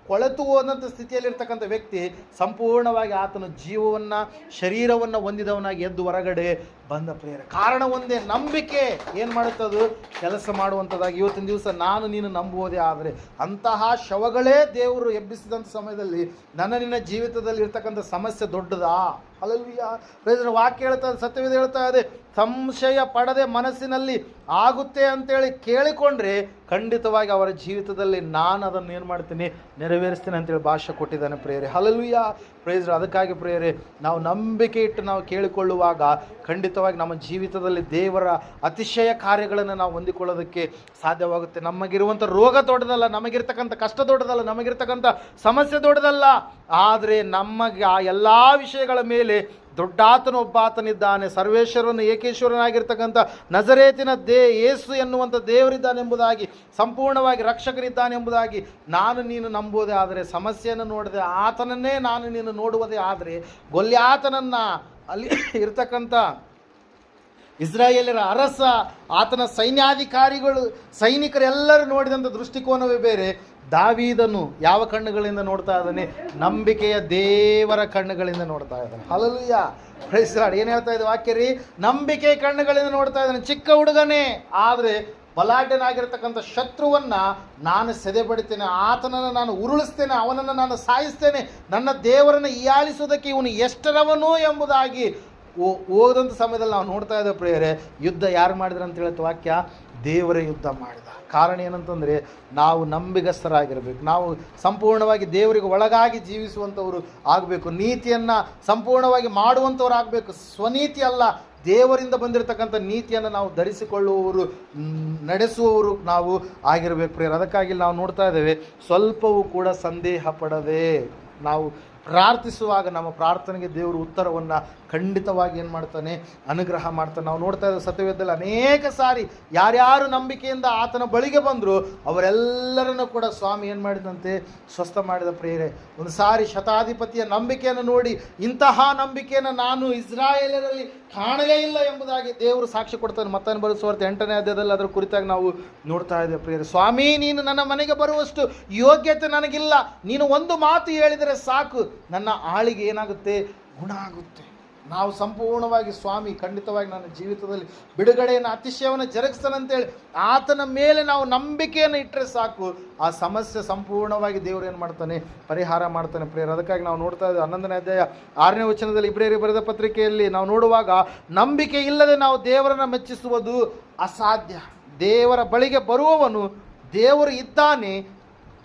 Speaker 1: ಕೊಳೆತು ಹೋದಂಥ ಸ್ಥಿತಿಯಲ್ಲಿರ್ತಕ್ಕಂಥ ವ್ಯಕ್ತಿ ಸಂಪೂರ್ಣವಾಗಿ ಆತನ ಜೀವವನ್ನು ಶರೀರವನ್ನು ಹೊಂದಿದವನಾಗಿ ಎದ್ದು ಹೊರಗಡೆ ಬಂದ ಪ್ರಿಯರೇ. ಕಾರಣ ಒಂದೇ, ನಂಬಿಕೆ ಏನು ಮಾಡುತ್ತದು, ಕೆಲಸ ಮಾಡುವಂಥದ್ದಾಗಿ. ಇವತ್ತಿನ ದಿವಸ ನಾನು ನೀನು ನಂಬುವುದೇ ಆದರೆ ಅಂತಹ ಶವಗಳೇ ದೇವರು ಎಬ್ಬಿಸಿದಂಥ ಸಮಯದಲ್ಲಿ ನಿನ್ನ ಜೀವಿತದಲ್ಲಿ ಇರ್ತಕ್ಕಂಥ ಸಮಸ್ಯೆ ದೊಡ್ಡದಾ? ಹಲ್ಲೆಲೂಯಾ. ವಾಕ್ಯ ಹೇಳ್ತಾ ಇದೆ, ಸತ್ಯವೇದ ಹೇಳ್ತಾ ಇದೆ, ಸಂಶಯ ಪಡದೆ ಮನಸ್ಸಿನಲ್ಲಿ ಆಗುತ್ತೆ ಅಂತೇಳಿ ಕೇಳಿಕೊಂಡ್ರೆ ಖಂಡಿತವಾಗಿ ಅವರ ಜೀವಿತದಲ್ಲಿ ನಾನು ಅದನ್ನು ಏನು ಮಾಡ್ತೀನಿ, ನೆರವೇರಿಸ್ತೀನಿ ಅಂತೇಳಿ ಭಾಷೆ ಕೊಟ್ಟಿದ್ದಾನೆ ಪ್ರಿಯರೇ. ಹಲ್ಲೆಲೂಯಾ. ಪ್ರೈಸ್. ಅದಕ್ಕಾಗಿ ಪ್ರಿಯರೇ, ನಾವು ನಂಬಿಕೆ ಇಟ್ಟು ನಾವು ಕೇಳಿಕೊಳ್ಳುವಾಗ ಖಂಡಿತವಾಗಿ ನಮ್ಮ ಜೀವಿತದಲ್ಲಿ ದೇವರ ಅತಿಶಯ ಕಾರ್ಯಗಳನ್ನು ನಾವು ಹೊಂದಿಕೊಳ್ಳೋದಕ್ಕೆ ಸಾಧ್ಯವಾಗುತ್ತೆ. ನಮಗಿರುವಂಥ ರೋಗ ದೊಡ್ಡದಲ್ಲ, ನಮಗಿರ್ತಕ್ಕಂಥ ಕಷ್ಟ ದೊಡ್ಡದಲ್ಲ, ನಮಗಿರ್ತಕ್ಕಂಥ ಸಮಸ್ಯೆ ದೊಡ್ಡದಲ್ಲ, ಆದರೆ ನಮಗೆ ಆ ಎಲ್ಲ ವಿಷಯಗಳ ಮೇಲೆ ದೊಡ್ಡಾತನು ಒಬ್ಬಾತನಿದ್ದಾನೆ. ಸರ್ವೇಶ್ವರನು ಏಕೇಶ್ವರನಾಗಿರ್ತಕ್ಕಂಥ ನಜರೇತಿನ ಯೇಸು ಎನ್ನುವಂಥ ದೇವರಿದ್ದಾನೆಂಬುದಾಗಿ, ಸಂಪೂರ್ಣವಾಗಿ ರಕ್ಷಕರಿದ್ದಾನೆಂಬುದಾಗಿ ನಾನು ನೀನು ನಂಬುವುದೇ ಆದರೆ, ಸಮಸ್ಯೆಯನ್ನು ನೋಡದೆ ಆತನನ್ನೇ ನಾನು ನೀನು ನೋಡುವುದೇ ಆದರೆ, ಗೊಲ್ಯಾತನನ್ನು ಅಲ್ಲಿ ಇರ್ತಕ್ಕಂಥ ಇಸ್ರಾಯೇಲರ ಅರಸ, ಆತನ ಸೈನ್ಯಾಧಿಕಾರಿಗಳು, ಸೈನಿಕರೆಲ್ಲರೂ ನೋಡಿದಂಥ ದೃಷ್ಟಿಕೋನವೇ ಬೇರೆ. ದಾವೀದನು ಯಾವ ಕಣ್ಣುಗಳಿಂದ ನೋಡ್ತಾ ಇದ್ದಾನೆ, ನಂಬಿಕೆಯ ದೇವರ ಕಣ್ಣುಗಳಿಂದ ನೋಡ್ತಾ ಇದ್ದಾನೆ. ಹಲ್ಲೆಲೂಯಾ. Praise Lord. ಏನು ಹೇಳ್ತಾ ಇದೆ ವಾಕ್ಯ ರೀ, ನಂಬಿಕೆ ಕಣ್ಣುಗಳಿಂದ ನೋಡ್ತಾ ಇದ್ದಾನೆ. ಚಿಕ್ಕ ಹುಡುಗನೇ ಆದರೆ ಬಲಾಢ್ಯನಾಗಿರ್ತಕ್ಕಂಥ ಶತ್ರುವನ್ನು ನಾನು ಸೆದೆಬಡಿತೇನೆ, ಆತನನ್ನು ನಾನು ಉರುಳಿಸ್ತೇನೆ, ಅವನನ್ನು ನಾನು ಸಾಯಿಸ್ತೇನೆ, ನನ್ನ ದೇವರನ್ನು ಹೀಯಾಳಿಸುವುದಕ್ಕೆ ಇವನು ಎಷ್ಟರವನು ಎಂಬುದಾಗಿ ಹೋದಂಥ ಸಮಯದಲ್ಲಿ ನಾವು ನೋಡ್ತಾ ಇದ್ದೇವೆ ಪ್ರಿಯರೇ. ಯುದ್ಧ ಯಾರು ಮಾಡಿದ್ರು ಅಂತ ಹೇಳುತ್ತೆ ವಾಕ್ಯ, ದೇವರೇ ಯುದ್ಧ ಮಾಡಿದ. ಕಾರಣ ಏನಂತಂದರೆ ನಾವು ನಂಬಿಗಸ್ತರಾಗಿರಬೇಕು, ನಾವು ಸಂಪೂರ್ಣವಾಗಿ ದೇವರಿಗೆ ಒಳಗಾಗಿ ಜೀವಿಸುವಂಥವರು ಆಗಬೇಕು, ನೀತಿಯನ್ನು ಸಂಪೂರ್ಣವಾಗಿ ಮಾಡುವಂಥವ್ರು ಆಗಬೇಕು. ಸ್ವನೀತಿ ಅಲ್ಲ, ದೇವರಿಂದ ಬಂದಿರತಕ್ಕಂಥ ನೀತಿಯನ್ನು ನಾವು ಧರಿಸಿಕೊಳ್ಳುವವರು, ನಡೆಸುವವರು ನಾವು ಆಗಿರಬೇಕು ಪ್ರಿಯರೇ. ಅದಕ್ಕಾಗಿ ನಾವು ನೋಡ್ತಾ ಇದ್ದೇವೆ, ಸ್ವಲ್ಪವೂ ಕೂಡ ಸಂದೇಹ ಪಡದೆ ನಾವು ಪ್ರಾರ್ಥಿಸುವಾಗ ನಮ್ಮ ಪ್ರಾರ್ಥನೆಗೆ ದೇವರು ಉತ್ತರವನ್ನು ಖಂಡಿತವಾಗಿ ಏನು ಮಾಡ್ತಾನೆ, ಅನುಗ್ರಹ ಮಾಡ್ತಾನೆ. ನಾವು ನೋಡ್ತಾ ಇದ್ದೇವೆ ಸತ್ಯವೇದದಲ್ಲಿ ಅನೇಕ ಸಾರಿ ಯಾರ್ಯಾರು ನಂಬಿಕೆಯಿಂದ ಆತನ ಬಳಿಗೆ ಬಂದರು ಅವರೆಲ್ಲರನ್ನು ಕೂಡ ಸ್ವಾಮಿ ಏನು ಮಾಡಿದಂತೆ, ಸ್ವಸ್ಥ ಮಾಡಿದ ಪ್ರಿಯರೇ. ಒಂದು ಸಾರಿ ಶತಾಧಿಪತಿಯ ನಂಬಿಕೆಯನ್ನು ನೋಡಿ, ಇಂತಹ ನಂಬಿಕೆಯನ್ನು ನಾನು ಇಸ್ರಾಯೇಲರಲ್ಲಿ ಕಾಣಲೇ ಇಲ್ಲ ಎಂಬುದಾಗಿ ದೇವರು ಸಾಕ್ಷಿ ಕೊಡ್ತಾನೆ. ಮತ್ತನ್ನು ಬರೆಸುವಾರ್ತೆ 8ನೇ ಅಧ್ಯಾಯದಲ್ಲಿ ಅದರ ಕುರಿತಾಗಿ ನಾವು ನೋಡ್ತಾ ಇದ್ದೇವೆ ಪ್ರಿಯರೇ. ಸ್ವಾಮಿ, ನೀನು ನನ್ನ ಮನೆಗೆ ಬರುವಷ್ಟು ಯೋಗ್ಯತೆ ನನಗಿಲ್ಲ, ನೀನು ಒಂದು ಮಾತು ಹೇಳಿದರೆ ಸಾಕು, ನನ್ನ ಆಳಿಗೆ ಏನಾಗುತ್ತೆ, ಗುಣ ಆಗುತ್ತೆ. ನಾವು ಸಂಪೂರ್ಣವಾಗಿ ಸ್ವಾಮಿ ಖಂಡಿತವಾಗಿ ನನ್ನ ಜೀವಿತದಲ್ಲಿ ಬಿಡುಗಡೆಯನ್ನು ಅತಿಶಯವನ್ನು ಜರುಗಿಸ್ತಾನಂತೇಳಿ ಆತನ ಮೇಲೆ ನಾವು ನಂಬಿಕೆಯನ್ನು ಇಟ್ಟರೆ ಸಾಕು, ಆ ಸಮಸ್ಯೆ ಸಂಪೂರ್ಣವಾಗಿ ದೇವರು ಏನು ಮಾಡ್ತಾನೆ, ಪರಿಹಾರ ಮಾಡ್ತಾನೆ ಪ್ರಿಯರೇ. ಅದಕ್ಕಾಗಿ ನಾವು ನೋಡ್ತಾ ಇದ್ದೇವೆ 11ನೇ ಅಧ್ಯಾಯ 6ನೇ ವಚನದಲ್ಲಿ ಇಬ್ರಿಯರಿಗೆ ಬರೆದ ಪತ್ರಿಕೆಯಲ್ಲಿ ನಾವು ನೋಡುವಾಗ, ನಂಬಿಕೆ ಇಲ್ಲದೆ ನಾವು ದೇವರನ್ನು ಮೆಚ್ಚಿಸುವುದು ಅಸಾಧ್ಯ. ದೇವರ ಬಳಿಗೆ ಬರುವವನು ದೇವರು ಇದ್ದಾನೆ,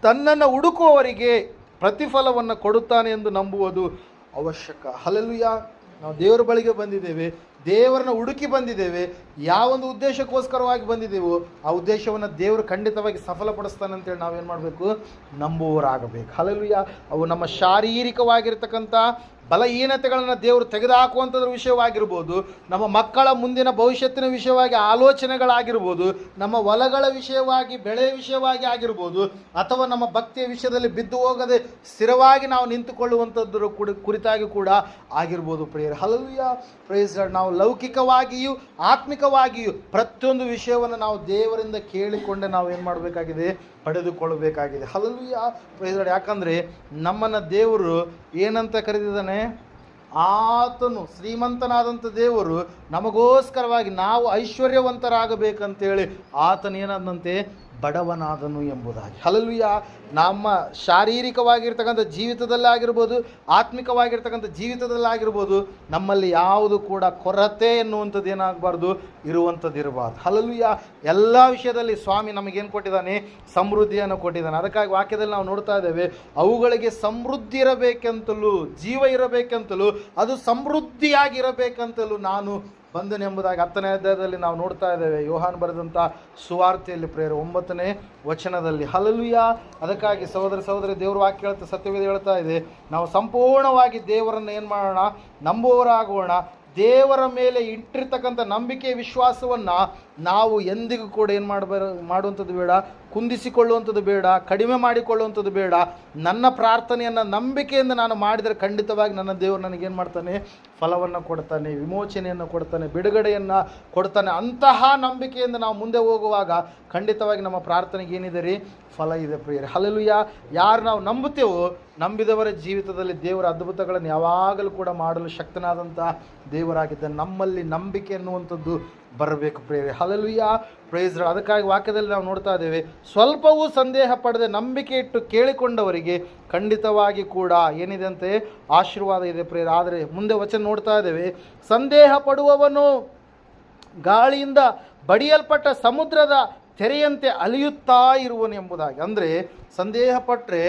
Speaker 1: ತನ್ನನ್ನು ಹುಡುಕುವವರಿಗೆ ಪ್ರತಿಫಲವನ್ನು ಕೊಡುತ್ತಾನೆ ಎಂದು ನಂಬುವುದು ಅವಶ್ಯಕ. ಹಲ್ಲೆಲೂಯಾ. ನಾವು ದೇವರ ಬಳಿಗೆ ಬಂದಿದ್ದೇವೆ, ದೇವರನ್ನ ಹುಡುಕಿ ಬಂದಿದ್ದೇವೆ, ಯಾವೊಂದು ಉದ್ದೇಶಕ್ಕೋಸ್ಕರವಾಗಿ ಬಂದಿದ್ದೇವೋ ಆ ಉದ್ದೇಶವನ್ನು ದೇವರು ಖಂಡಿತವಾಗಿ ಸಫಲಪಡಿಸ್ತಾನೆ ಅಂತೇಳಿ ನಾವೇನು ಮಾಡಬೇಕು, ನಂಬುವವರಾಗಬೇಕು. ಹಲ್ಲೆಲೂಯಾ. ಅವು ನಮ್ಮ ಶಾರೀರಿಕವಾಗಿರ್ತಕ್ಕಂಥ ಬಲಹೀನತೆಗಳನ್ನು ದೇವರು ತೆಗೆದುಹಾಕುವಂಥದ್ರ ವಿಷಯವಾಗಿರ್ಬೋದು, ನಮ್ಮ ಮಕ್ಕಳ ಮುಂದಿನ ಭವಿಷ್ಯತ್ತಿನ ವಿಷಯವಾಗಿ ಆಲೋಚನೆಗಳಾಗಿರ್ಬೋದು, ನಮ್ಮ ಹೊಲಗಳ ವಿಷಯವಾಗಿ, ಬೆಳೆಯ ವಿಷಯವಾಗಿ ಆಗಿರ್ಬೋದು, ಅಥವಾ ನಮ್ಮ ಭಕ್ತಿಯ ವಿಷಯದಲ್ಲಿ ಬಿದ್ದು ಹೋಗದೆ ಸ್ಥಿರವಾಗಿ ನಾವು ನಿಂತುಕೊಳ್ಳುವಂಥದ್ರ ಕುರಿತಾಗಿ ಕೂಡ ಆಗಿರ್ಬೋದು ಪ್ರಿಯರೇ. ಹಲ್ಲೆಲೂಯಾ. Praise God. ನಾವು ಲೌಕಿಕವಾಗಿಯೂ ಆತ್ಮಿಕವಾಗಿಯೂ ಪ್ರತಿಯೊಂದು ವಿಷಯವನ್ನು ನಾವು ದೇವರಿಂದ ಕೇಳಿಕೊಂಡೆ ನಾವು ಏನು ಮಾಡಬೇಕಾಗಿದೆ, ಪಡೆದುಕೊಳ್ಳಬೇಕಾಗಿದೆ. ಹಲ್ಲೆಲೂಯಾ. Praise God. ಯಾಕಂದರೆ ನಮ್ಮನ್ನು ದೇವರು ಏನಂತ ಕರೆದಿದ್ದಾನೆ, ಆತನು ಶ್ರೀಮಂತನಾದಂಥ ದೇವರು ನಮಗೋಸ್ಕರವಾಗಿ ನಾವು ಐಶ್ವರ್ಯವಂತರಾಗಬೇಕಂತೇಳಿ ಆತನೇನಂತೆ ಬಡವನಾದನು ಎಂಬುದಾಗಿ. ಹಲ್ಲೆಲೂಯಾ. ನಮ್ಮ ಶಾರೀರಿಕವಾಗಿರ್ತಕ್ಕಂಥ ಜೀವಿತದಲ್ಲಾಗಿರ್ಬೋದು, ಆತ್ಮಿಕವಾಗಿರ್ತಕ್ಕಂಥ ಜೀವಿತದಲ್ಲಾಗಿರ್ಬೋದು, ನಮ್ಮಲ್ಲಿ ಯಾವುದು ಕೂಡ ಕೊರತೆ ಎನ್ನುವಂಥದ್ದು ಏನಾಗಬಾರ್ದು, ಇರುವಂಥದ್ದು ಇರಬಾರ್ದು. ಹಲ್ಲೆಲೂಯಾ. ಎಲ್ಲ ವಿಷಯದಲ್ಲಿ ಸ್ವಾಮಿ ನಮಗೇನು ಕೊಟ್ಟಿದ್ದಾನೆ, ಸಮೃದ್ಧಿಯನ್ನು ಕೊಟ್ಟಿದ್ದಾನೆ. ಅದಕ್ಕಾಗಿ ವಾಕ್ಯದಲ್ಲಿ ನಾವು ನೋಡ್ತಾ ಇದ್ದೇವೆ, ಅವುಗಳಿಗೆ ಸಮೃದ್ಧಿ ಇರಬೇಕೆಂತಲೂ, ಜೀವ ಇರಬೇಕೆಂತಲೂ, ಅದು ಸಮೃದ್ಧಿಯಾಗಿರಬೇಕಂತಲೂ ನಾನು ಬಂದನೆಂಬುದಾಗಿ 10ನೇ ಅಧ್ಯಾಯದಲ್ಲಿ ನಾವು ನೋಡ್ತಾ ಇದ್ದೇವೆ. ಯೋಹಾನ್ ಬರೆದಂಥ ಸುವಾರ್ತೆಯಲ್ಲಿ ಪ್ರೇರ 9ನೇ ವಚನದಲ್ಲಿ. ಹಲ್ಲೆಲೂಯಾ. ಅದಕ್ಕಾಗಿ ಸಹೋದರ ಸಹೋದರಿ, ದೇವರು ವಾಕ್ಯ ಹೇಳ್ತಾ, ಸತ್ಯವೇದ ಹೇಳ್ತಾ ಇದೆ, ನಾವು ಸಂಪೂರ್ಣವಾಗಿ ದೇವರನ್ನು ಏನು ಮಾಡೋಣ, ನಂಬುವವರಾಗೋಣ. ದೇವರ ಮೇಲೆ ಇಟ್ಟಿರ್ತಕ್ಕಂಥ ನಂಬಿಕೆ ವಿಶ್ವಾಸವನ್ನು ನಾವು ಎಂದಿಗೂ ಕೂಡ ಏನು ಮಾಡುವಂಥದ್ದು ಬೇಡ, ಕುಂದಿಸಿಕೊಳ್ಳುವಂಥದ್ದು ಬೇಡ, ಕಡಿಮೆ ಮಾಡಿಕೊಳ್ಳುವಂಥದ್ದು ಬೇಡ. ನನ್ನ ಪ್ರಾರ್ಥನೆಯನ್ನು ನಂಬಿಕೆಯಿಂದ ನಾನು ಮಾಡಿದರೆ ಖಂಡಿತವಾಗಿ ನನ್ನ ದೇವರು ನನಗೇನು ಮಾಡ್ತಾನೆ, ಫಲವನ್ನು ಕೊಡ್ತಾನೆ, ವಿಮೋಚನೆಯನ್ನು ಕೊಡ್ತಾನೆ, ಬಿಡುಗಡೆಯನ್ನು ಕೊಡ್ತಾನೆ. ಅಂತಹ ನಂಬಿಕೆಯಿಂದ ನಾವು ಮುಂದೆ ಹೋಗುವಾಗ ಖಂಡಿತವಾಗಿ ನಮ್ಮ ಪ್ರಾರ್ಥನೆಗೆ ಏನಿದೆ ರೀ, ಫಲ ಇದೆ ಪ್ರಿಯರೇ. ಹಲ್ಲೆಲೂಯಾ. ಯಾರು ನಾವು ನಂಬುತ್ತೇವೋ, ನಂಬಿದವರ ಜೀವಿತದಲ್ಲಿ ದೇವರ ಅದ್ಭುತಗಳನ್ನು ಯಾವಾಗಲೂ ಕೂಡ ಮಾಡಲು ಶಕ್ತನಾದಂಥ ದೇವರಾಗಿದ್ದಾನೆ. ನಮ್ಮಲ್ಲಿ ನಂಬಿಕೆ ಅನ್ನುವಂಥದ್ದು ಬರಬೇಕು ಪ್ರಿಯರೇ. ಹಲ್ಲೆಲೂಯಾ. Praise Lord. ಅದಕ್ಕಾಗಿ ವಾಕ್ಯದಲ್ಲಿ ನಾವು ನೋಡ್ತಾ ಇದ್ದೇವೆ, ಸ್ವಲ್ಪವೂ ಸಂದೇಹ ಪಡದೆ ನಂಬಿಕೆ ಇಟ್ಟು ಕೇಳಿಕೊಂಡವರಿಗೆ ಖಂಡಿತವಾಗಿ ಕೂಡ ಏನಿದೆ ಅಂತೆ, ಆಶೀರ್ವಾದ ಇದೆ ಪ್ರಿಯರೇ. ಆದರೆ ಮುಂದೆ ವಚನ ನೋಡ್ತಾ ಇದ್ದೇವೆ, ಸಂದೇಹ ಪಡುವವನು ಗಾಳಿಯಿಂದ ಬಡಿಯಲ್ಪಟ್ಟ ಸಮುದ್ರದ ತೆರೆಯಂತೆ ಅಲಿಯುತ್ತಾ ಇರುವನು ಎಂಬುದಾಗಿ. ಅಂದರೆ ಸಂದೇಹ ಪಟ್ಟರೆ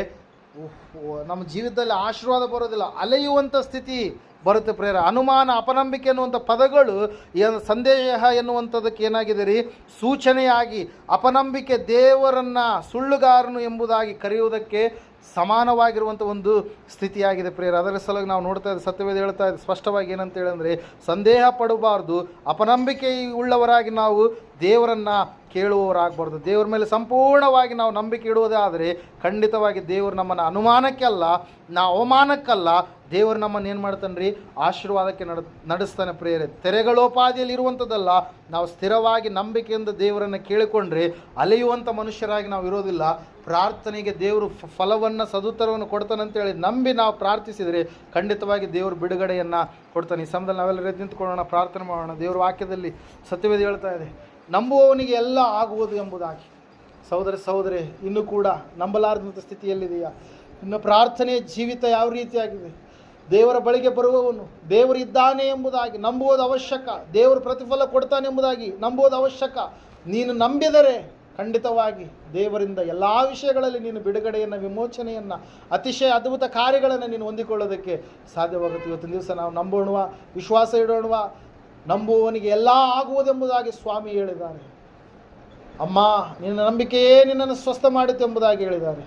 Speaker 1: ನಮ್ಮ ಜೀವಿತದಲ್ಲಿ ಆಶೀರ್ವಾದ ಬರೋದಿಲ್ಲ, ಅಲೆಯುವಂಥ ಸ್ಥಿತಿ ಬರುತ್ತೆ ಪ್ರೇರ. ಅನುಮಾನ, ಅಪನಂಬಿಕೆ ಅನ್ನುವಂಥ ಪದಗಳು ಸಂದೇಹ ಎನ್ನುವಂಥದ್ದಕ್ಕೆ ಏನಾಗಿದೆ ರೀ, ಸೂಚನೆಯಾಗಿ ಅಪನಂಬಿಕೆ ದೇವರನ್ನು ಸುಳ್ಳುಗಾರನು ಎಂಬುದಾಗಿ ಕರೆಯುವುದಕ್ಕೆ ಸಮಾನವಾಗಿರುವಂಥ ಒಂದು ಸ್ಥಿತಿಯಾಗಿದೆ ಪ್ರೇರ. ಅದರ ಸಲುವಾಗಿ ನಾವು ನೋಡ್ತಾ ಇದ್ದೀವಿ, ಸತ್ಯವೇದ ಹೇಳ್ತಾ ಇದೆ ಸ್ಪಷ್ಟವಾಗಿ ಏನಂತ ಹೇಳಂದರೆ, ಸಂದೇಹ ಪಡಬಾರ್ದು, ಅಪನಂಬಿಕೆ ಉಳ್ಳವರಾಗಿ ನಾವು ದೇವರನ್ನು ಕೇಳುವವರಾಗಬಾರ್ದು. ದೇವರ ಮೇಲೆ ಸಂಪೂರ್ಣವಾಗಿ ನಾವು ನಂಬಿಕೆ ಇಡುವುದೇ ಆದರೆ ಖಂಡಿತವಾಗಿ ದೇವರು ನಮ್ಮನ್ನು ಅನುಮಾನಕ್ಕೆಲ್ಲ, ಅವಮಾನಕ್ಕಲ್ಲ, ದೇವರು ನಮ್ಮನ್ನು ಏನು ಮಾಡ್ತಾನೆ ರೀ, ಆಶೀರ್ವಾದಕ್ಕೆ ನಡೆಸ್ತಾನೆ ಪ್ರೇರೆ. ತೆರೆಗಳೋಪಾದಿಯಲ್ಲಿ ಇರುವಂಥದ್ದಲ್ಲ, ನಾವು ಸ್ಥಿರವಾಗಿ ನಂಬಿಕೆಯಿಂದ ದೇವರನ್ನು ಕೇಳಿಕೊಂಡ್ರೆ ಅಲೆಯುವಂಥ ಮನುಷ್ಯರಾಗಿ ನಾವು ಇರೋದಿಲ್ಲ. ಪ್ರಾರ್ಥನೆಗೆ ದೇವರು ಫಲವನ್ನು, ಸದುತ್ತರವನ್ನು ಕೊಡ್ತಾನೆ ಅಂತೇಳಿ ನಂಬಿ ನಾವು ಪ್ರಾರ್ಥಿಸಿದರೆ ಖಂಡಿತವಾಗಿ ದೇವರು ಬಿಡುಗಡೆಯನ್ನು ಕೊಡ್ತಾನೆ. ಈ ಸಮಯದಲ್ಲಿ ನಾವೆಲ್ಲರೂ ಎದ್ದು ನಿಂತ್ಕೊಳ್ಳೋಣ, ಪ್ರಾರ್ಥನೆ ಮಾಡೋಣ. ದೇವರ ವಾಕ್ಯದಲ್ಲಿ ಸತ್ಯವೇದ ಹೇಳ್ತಾ ಇದೆ, ನಂಬುವವನಿಗೆ ಎಲ್ಲ ಆಗುವುದು ಎಂಬುದಾಗಿ. ಸಹೋದರಿ ಇನ್ನೂ ಕೂಡ ನಂಬಲಾರದಂಥ ಸ್ಥಿತಿಯಲ್ಲಿದೆಯಾ? ಇನ್ನು ಪ್ರಾರ್ಥನೆಯ ಜೀವಿತ ಯಾವ ರೀತಿಯಾಗಿದೆ? ದೇವರ ಬಳಿಗೆ ಬರುವವನು ದೇವರು ಇದ್ದಾನೆ ಎಂಬುದಾಗಿ ನಂಬುವುದು ಅವಶ್ಯಕ. ದೇವರು ಪ್ರತಿಫಲ ಕೊಡ್ತಾನೆ ಎಂಬುದಾಗಿ ನಂಬುವುದು ಅವಶ್ಯಕ. ನೀನು ನಂಬಿದರೆ ಖಂಡಿತವಾಗಿ ದೇವರಿಂದ ಎಲ್ಲ ವಿಷಯಗಳಲ್ಲಿ ನೀನು ಬಿಡುಗಡೆಯನ್ನು, ವಿಮೋಚನೆಯನ್ನು, ಅತಿಶಯ ಅದ್ಭುತ ಕಾರ್ಯಗಳನ್ನು ನೀನು ಹೊಂದಿಕೊಳ್ಳೋದಕ್ಕೆ ಸಾಧ್ಯವಾಗುತ್ತೆ. ಇವತ್ತಿನ ದಿವಸ ನಾವು ನಂಬೋಣವಾ, ವಿಶ್ವಾಸ ಇಡೋಣವಾ? ನಂಬುವವನಿಗೆ ಎಲ್ಲ ಆಗುವುದೆಂಬುದಾಗಿ ಸ್ವಾಮಿ ಹೇಳಿದ್ದಾರೆ. ಅಮ್ಮ, ನಿನ್ನ ನಂಬಿಕೆಯೇ ನಿನ್ನನ್ನು ಸ್ವಸ್ಥ ಮಾಡಿತು ಎಂಬುದಾಗಿ ಹೇಳಿದ್ದಾರೆ.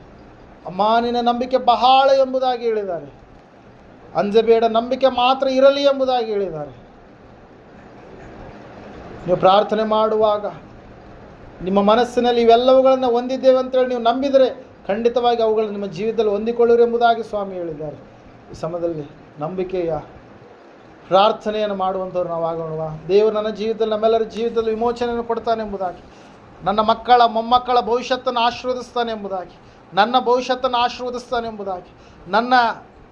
Speaker 1: ಅಮ್ಮ, ನಿನ್ನ ನಂಬಿಕೆ ಬಹಳ ಎಂಬುದಾಗಿ ಹೇಳಿದ್ದಾರೆ. ಅಂಜಬೇಡ, ನಂಬಿಕೆ ಮಾತ್ರ ಇರಲಿ ಎಂಬುದಾಗಿ ಹೇಳಿದ್ದಾರೆ. ನೀವು ಪ್ರಾರ್ಥನೆ ಮಾಡುವಾಗ ನಿಮ್ಮ ಮನಸ್ಸಿನಲ್ಲಿ ಇವೆಲ್ಲವುಗಳನ್ನು ಹೊಂದಿದ್ದೇವೆ ಅಂತೇಳಿ ನೀವು ನಂಬಿದರೆ ಖಂಡಿತವಾಗಿ ಅವುಗಳನ್ನು ನಿಮ್ಮ ಜೀವಿತದಲ್ಲಿ ಹೊಂದಿಕೊಳ್ಳಿರಿ ಎಂಬುದಾಗಿ ಸ್ವಾಮಿ ಹೇಳಿದ್ದಾರೆ. ಈ ಸಮಯದಲ್ಲಿ ನಂಬಿಕೆಯ ಪ್ರಾರ್ಥನೆಯನ್ನು ಮಾಡುವಂಥವ್ರು ನಾವು ಆಗೋಣವಾ? ದೇವರು ನನ್ನ ಜೀವಿತದಲ್ಲಿ, ನಮ್ಮೆಲ್ಲರ ಜೀವಿತದಲ್ಲಿ ವಿಮೋಚನೆಯನ್ನು ಕೊಡ್ತಾನೆ ಎಂಬುದಾಗಿ, ನನ್ನ ಮಕ್ಕಳ ಮೊಮ್ಮಕ್ಕಳ ಭವಿಷ್ಯತ್ತನ್ನು ಆಶೀರ್ವದಿಸ್ತಾನೆ ಎಂಬುದಾಗಿ, ನನ್ನ ಭವಿಷ್ಯತ್ತನ್ನು ಆಶೀರ್ವದಿಸ್ತಾನೆ ಎಂಬುದಾಗಿ, ನನ್ನ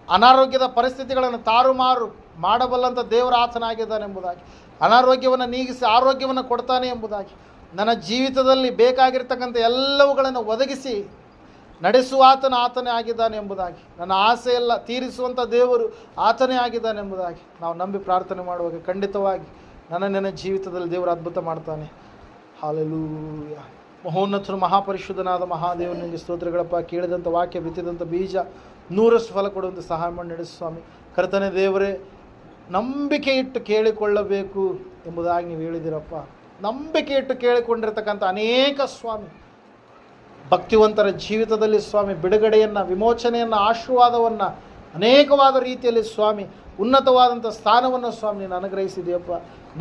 Speaker 1: ಅನಾರೋಗ್ಯದ ಪರಿಸ್ಥಿತಿಗಳನ್ನು ತಾರುಮಾರು ಮಾಡಬಲ್ಲಂಥ ದೇವರ ಆತನಾಗಿದ್ದಾನೆ ಎಂಬುದಾಗಿ, ಅನಾರೋಗ್ಯವನ್ನು ನೀಗಿಸಿ ಆರೋಗ್ಯವನ್ನು ಕೊಡ್ತಾನೆ ಎಂಬುದಾಗಿ, ನನ್ನ ಜೀವಿತದಲ್ಲಿ ಬೇಕಾಗಿರ್ತಕ್ಕಂಥ ಎಲ್ಲವುಗಳನ್ನು ಒದಗಿಸಿ ನಡೆಸುವ ಆತನೇ ಆಗಿದ್ದಾನೆ ಎಂಬುದಾಗಿ, ನನ್ನ ಆಸೆಯೆಲ್ಲ ತೀರಿಸುವಂಥ ದೇವರು ಆತನೇ ಆಗಿದ್ದಾನೆ ಎಂಬುದಾಗಿ ನಾವು ನಂಬಿ ಪ್ರಾರ್ಥನೆ ಮಾಡುವಾಗ ಖಂಡಿತವಾಗಿ ನನ್ನ ಜೀವಿತದಲ್ಲಿ ದೇವರು ಅದ್ಭುತ ಮಾಡ್ತಾನೆ. ಹಲ್ಲೆಲೂಯಾ. ಮಹೋನ್ನತನು ಮಹಾಪರಿಶುದ್ಧನಾದ ಮಹಾದೇವನಿಗೆ ಸ್ತೋತ್ರಗಳಪ್ಪ. ಕೇಳಿದಂಥ ವಾಕ್ಯ, ಬಿತ್ತಿದಂಥ ಬೀಜ 100ರಷ್ಟು ಫಲ ಕೊಡುವಂಥ ಸಹಾಯ ಮಾಡಿ ನಡೆಸು ಸ್ವಾಮಿ. ಕರ್ತನೇ ದೇವರೇ, ನಂಬಿಕೆ ಇಟ್ಟು ಕೇಳಿಕೊಳ್ಳಬೇಕು ಎಂಬುದಾಗಿ ನೀವು ಹೇಳಿದಿರಪ್ಪ. ನಂಬಿಕೆ ಇಟ್ಟು ಕೇಳಿಕೊಂಡಿರ್ತಕ್ಕಂಥ ಅನೇಕ ಸ್ವಾಮಿ ಭಕ್ತಿವಂತರ ಜೀವಿತದಲ್ಲಿ ಸ್ವಾಮಿ ಬಿಡುಗಡೆಯನ್ನು, ವಿಮೋಚನೆಯನ್ನು, ಆಶೀರ್ವಾದವನ್ನು ಅನೇಕವಾದ ರೀತಿಯಲ್ಲಿ ಸ್ವಾಮಿ ಉನ್ನತವಾದಂಥ ಸ್ಥಾನವನ್ನು ಸ್ವಾಮಿ ನೀನು ಅನುಗ್ರಹಿಸಿದೆಯಪ್ಪ.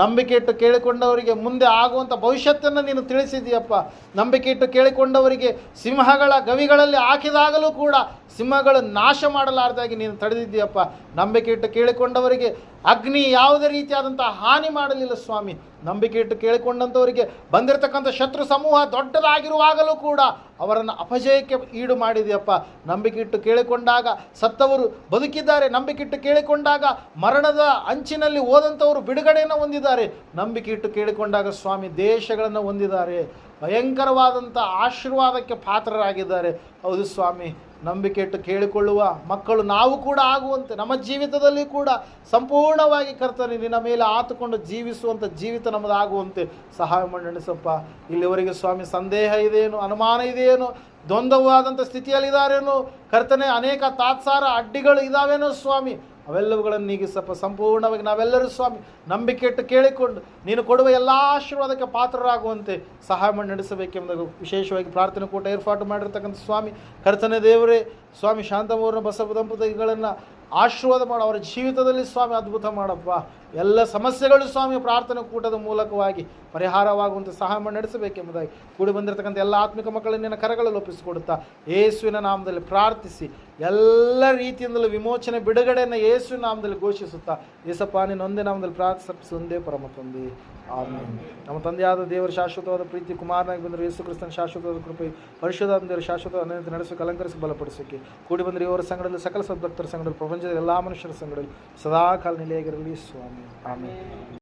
Speaker 1: ನಂಬಿಕೆ ಇಟ್ಟು ಕೇಳಿಕೊಂಡವರಿಗೆ ಮುಂದೆ ಆಗುವಂಥ ಭವಿಷ್ಯತ್ತನ್ನು ನೀನು ತಿಳಿಸಿದೆಯಪ್ಪ. ನಂಬಿಕೆ ಇಟ್ಟು ಕೇಳಿಕೊಂಡವರಿಗೆ ಸಿಂಹಗಳ ಗವಿಗಳಲ್ಲಿ ಹಾಕಿದಾಗಲೂ ಕೂಡ ಸಿಂಹಗಳು ನಾಶ ಮಾಡಲಾರದಾಗಿ ನೀನು ತಡೆದಿದ್ದೀಯಪ್ಪ. ನಂಬಿಕೆ ಇಟ್ಟು ಕೇಳಿಕೊಂಡವರಿಗೆ ಅಗ್ನಿ ಯಾವುದೇ ರೀತಿಯಾದಂಥ ಹಾನಿ ಮಾಡಲಿಲ್ಲ ಸ್ವಾಮಿ. ನಂಬಿಕೆ ಇಟ್ಟು ಕೇಳಿಕೊಂಡಂಥವರಿಗೆ ಬಂದಿರತಕ್ಕಂಥ ಶತ್ರು ಸಮೂಹ ದೊಡ್ಡದಾಗಿರುವಾಗಲೂ ಕೂಡ ಅವರನ್ನು ಅಪಜಯಕ್ಕೆ ಈಡು ಮಾಡಿದೆಯಪ್ಪ. ನಂಬಿಕೆ ಇಟ್ಟು ಕೇಳಿಕೊಂಡಾಗ ಸತ್ತವರು ಬದುಕಿದ್ದಾರೆ. ನಂಬಿಕೆ ಇಟ್ಟು ಕೇಳಿಕೊಂಡಾಗ ಮರಣದ ಅಂಚಿನಲ್ಲಿ ಹೋದಂಥವರು ಬಿಡುಗಡೆಯನ್ನು ಹೊಂದಿದ್ದಾರೆ. ನಂಬಿಕೆ ಇಟ್ಟು ಕೇಳಿಕೊಂಡಾಗ ಸ್ವಾಮಿ ದೇಶಗಳನ್ನು ಹೊಂದಿದ್ದಾರೆ. ಭಯಂಕರವಾದಂಥ ಆಶೀರ್ವಾದಕ್ಕೆ ಪಾತ್ರರಾಗಿದ್ದಾರೆ. ಹೌದು ಸ್ವಾಮಿ, ನಂಬಿಕೆ ಇಟ್ಟು ಕೇಳಿಕೊಳ್ಳುವ ಮಕ್ಕಳು ನಾವು ಕೂಡ ಆಗುವಂತೆ, ನಮ್ಮ ಜೀವಿತದಲ್ಲಿ ಕೂಡ ಸಂಪೂರ್ಣವಾಗಿ ಕರ್ತನೆ ನಿನ್ನ ಮೇಲೆ ಆತುಕೊಂಡು ಜೀವಿಸುವಂಥ ಜೀವಿತ ನಮ್ಮದಾಗುವಂತೆ ಸಹಾಯ ಮಾಡಿ ನಡೆಸಪ್ಪ. ಇಲ್ಲಿವರೆಗೆ ಸ್ವಾಮಿ ಸಂದೇಹ ಇದೆಯೇನು, ಅನುಮಾನ ಇದೆಯೇನು, ದ್ವಂದ್ವವಾದಂಥ ಸ್ಥಿತಿಯಲ್ಲಿದ್ದಾರೇನು ಕರ್ತನೆ, ಅನೇಕ ತಾತ್ಸಾರ ಅಡ್ಡಿಗಳು ಇದ್ದಾವೇನೋ ಸ್ವಾಮಿ, ಅವೆಲ್ಲವುಗಳನ್ನು ನೀಗಿಸಪ್ಪ. ಸಂಪೂರ್ಣವಾಗಿ ನಾವೆಲ್ಲರೂ ಸ್ವಾಮಿ ನಂಬಿಕೆ ಇಟ್ಟು ಕೇಳಿಕೊಂಡು ನೀನು ಕೊಡುವ ಎಲ್ಲ ಆಶೀರ್ವಾದಕ್ಕೆ ಪಾತ್ರರಾಗುವಂತೆ ಸಹಾಯ ಮಾಡಿ ನಡೆಸಬೇಕೆಂಬುದಾಗಿ ವಿಶೇಷವಾಗಿ ಪ್ರಾರ್ಥನೆ ಕೂಟ ಏರ್ಪಾಟು ಮಾಡಿರ್ತಕ್ಕಂಥ ಸ್ವಾಮಿ ಕರ್ತನೆ ದೇವರೇ, ಸ್ವಾಮಿ ಶಾಂತಮೂರ್ಣ ಬಸವ ದಂಪತಿಗಳನ್ನು ಆಶೀರ್ವಾದ ಮಾಡು. ಅವರ ಜೀವಿತದಲ್ಲಿ ಸ್ವಾಮಿ ಅದ್ಭುತ ಮಾಡಪ್ಪ. ಎಲ್ಲ ಸಮಸ್ಯೆಗಳು ಸ್ವಾಮಿ ಪ್ರಾರ್ಥನೆ ಕೂಟದ ಮೂಲಕವಾಗಿ ಪರಿಹಾರವಾಗುವಂತೆ ಸಹಾಯ ಮಾಡಿ ನಡೆಸಬೇಕೆಂಬುದಾಗಿ ಕೂಡಿ ಬಂದಿರತಕ್ಕಂಥ ಎಲ್ಲ ಆತ್ಮಿಕ ಮಕ್ಕಳನ್ನು ನಿನ್ನ ಕರಗಳಲ್ಲಿ ಒಪ್ಪಿಸಿಕೊಡುತ್ತಾ ಯೇಸುವಿನ ನಾಮದಲ್ಲಿ ಪ್ರಾರ್ಥಿಸಿ ಎಲ್ಲ ರೀತಿಯಿಂದಲೂ ವಿಮೋಚನೆ ಬಿಡುಗಡೆಯನ್ನು ಯೇಸುವಿನ ನಾಮದಲ್ಲಿ ಘೋಷಿಸುತ್ತಾ ಯೇಸಪ್ಪ ನಿನ್ನ ಒಂದೇ ನಾಮದಲ್ಲಿ ಪ್ರಾರ್ಥಿಸಿ ಒಂದೇ ಪರಮ ತಂದೆ ಆಮೆನ್. ನಮ್ಮ ತಂದೆಯಾದ ದೇವರ ಶಾಶ್ವತವಾದ ಪ್ರೀತಿ, ಕುಮಾರನಾಗಿ ಬಂದರೆ ಯೇಸು ಕ್ರಿಸ್ತನ ಶಾಶ್ವತವಾದ ಕೃಪೆ, ಪರಿಶುದ್ಧಾತ್ಮ ದೇವರ ಶಾಶ್ವತ ಅನ್ಯತೆ ನಡೆಸೋಕೆ ಅಲಂಕರಿಸಿ ಬಲಪಡಿಸೋಕೆ ಕೂಡಿ ಬಂದರೆ ಇವರ ಸಂಘದಲ್ಲಿ ಸಕಲ ಸದ್ಭಕ್ತರ ಸಂಘದಲ್ಲಿ ಪ್ರಪಂಚದ ಎಲ್ಲ ಮನುಷ್ಯರ ಸಂಘದಲ್ಲಿ ಸದಾಕಾಲ ನೆಲೆಯಾಗಿರಲಿ ಸ್ವಾಮಿ. ಆಮೆನ್.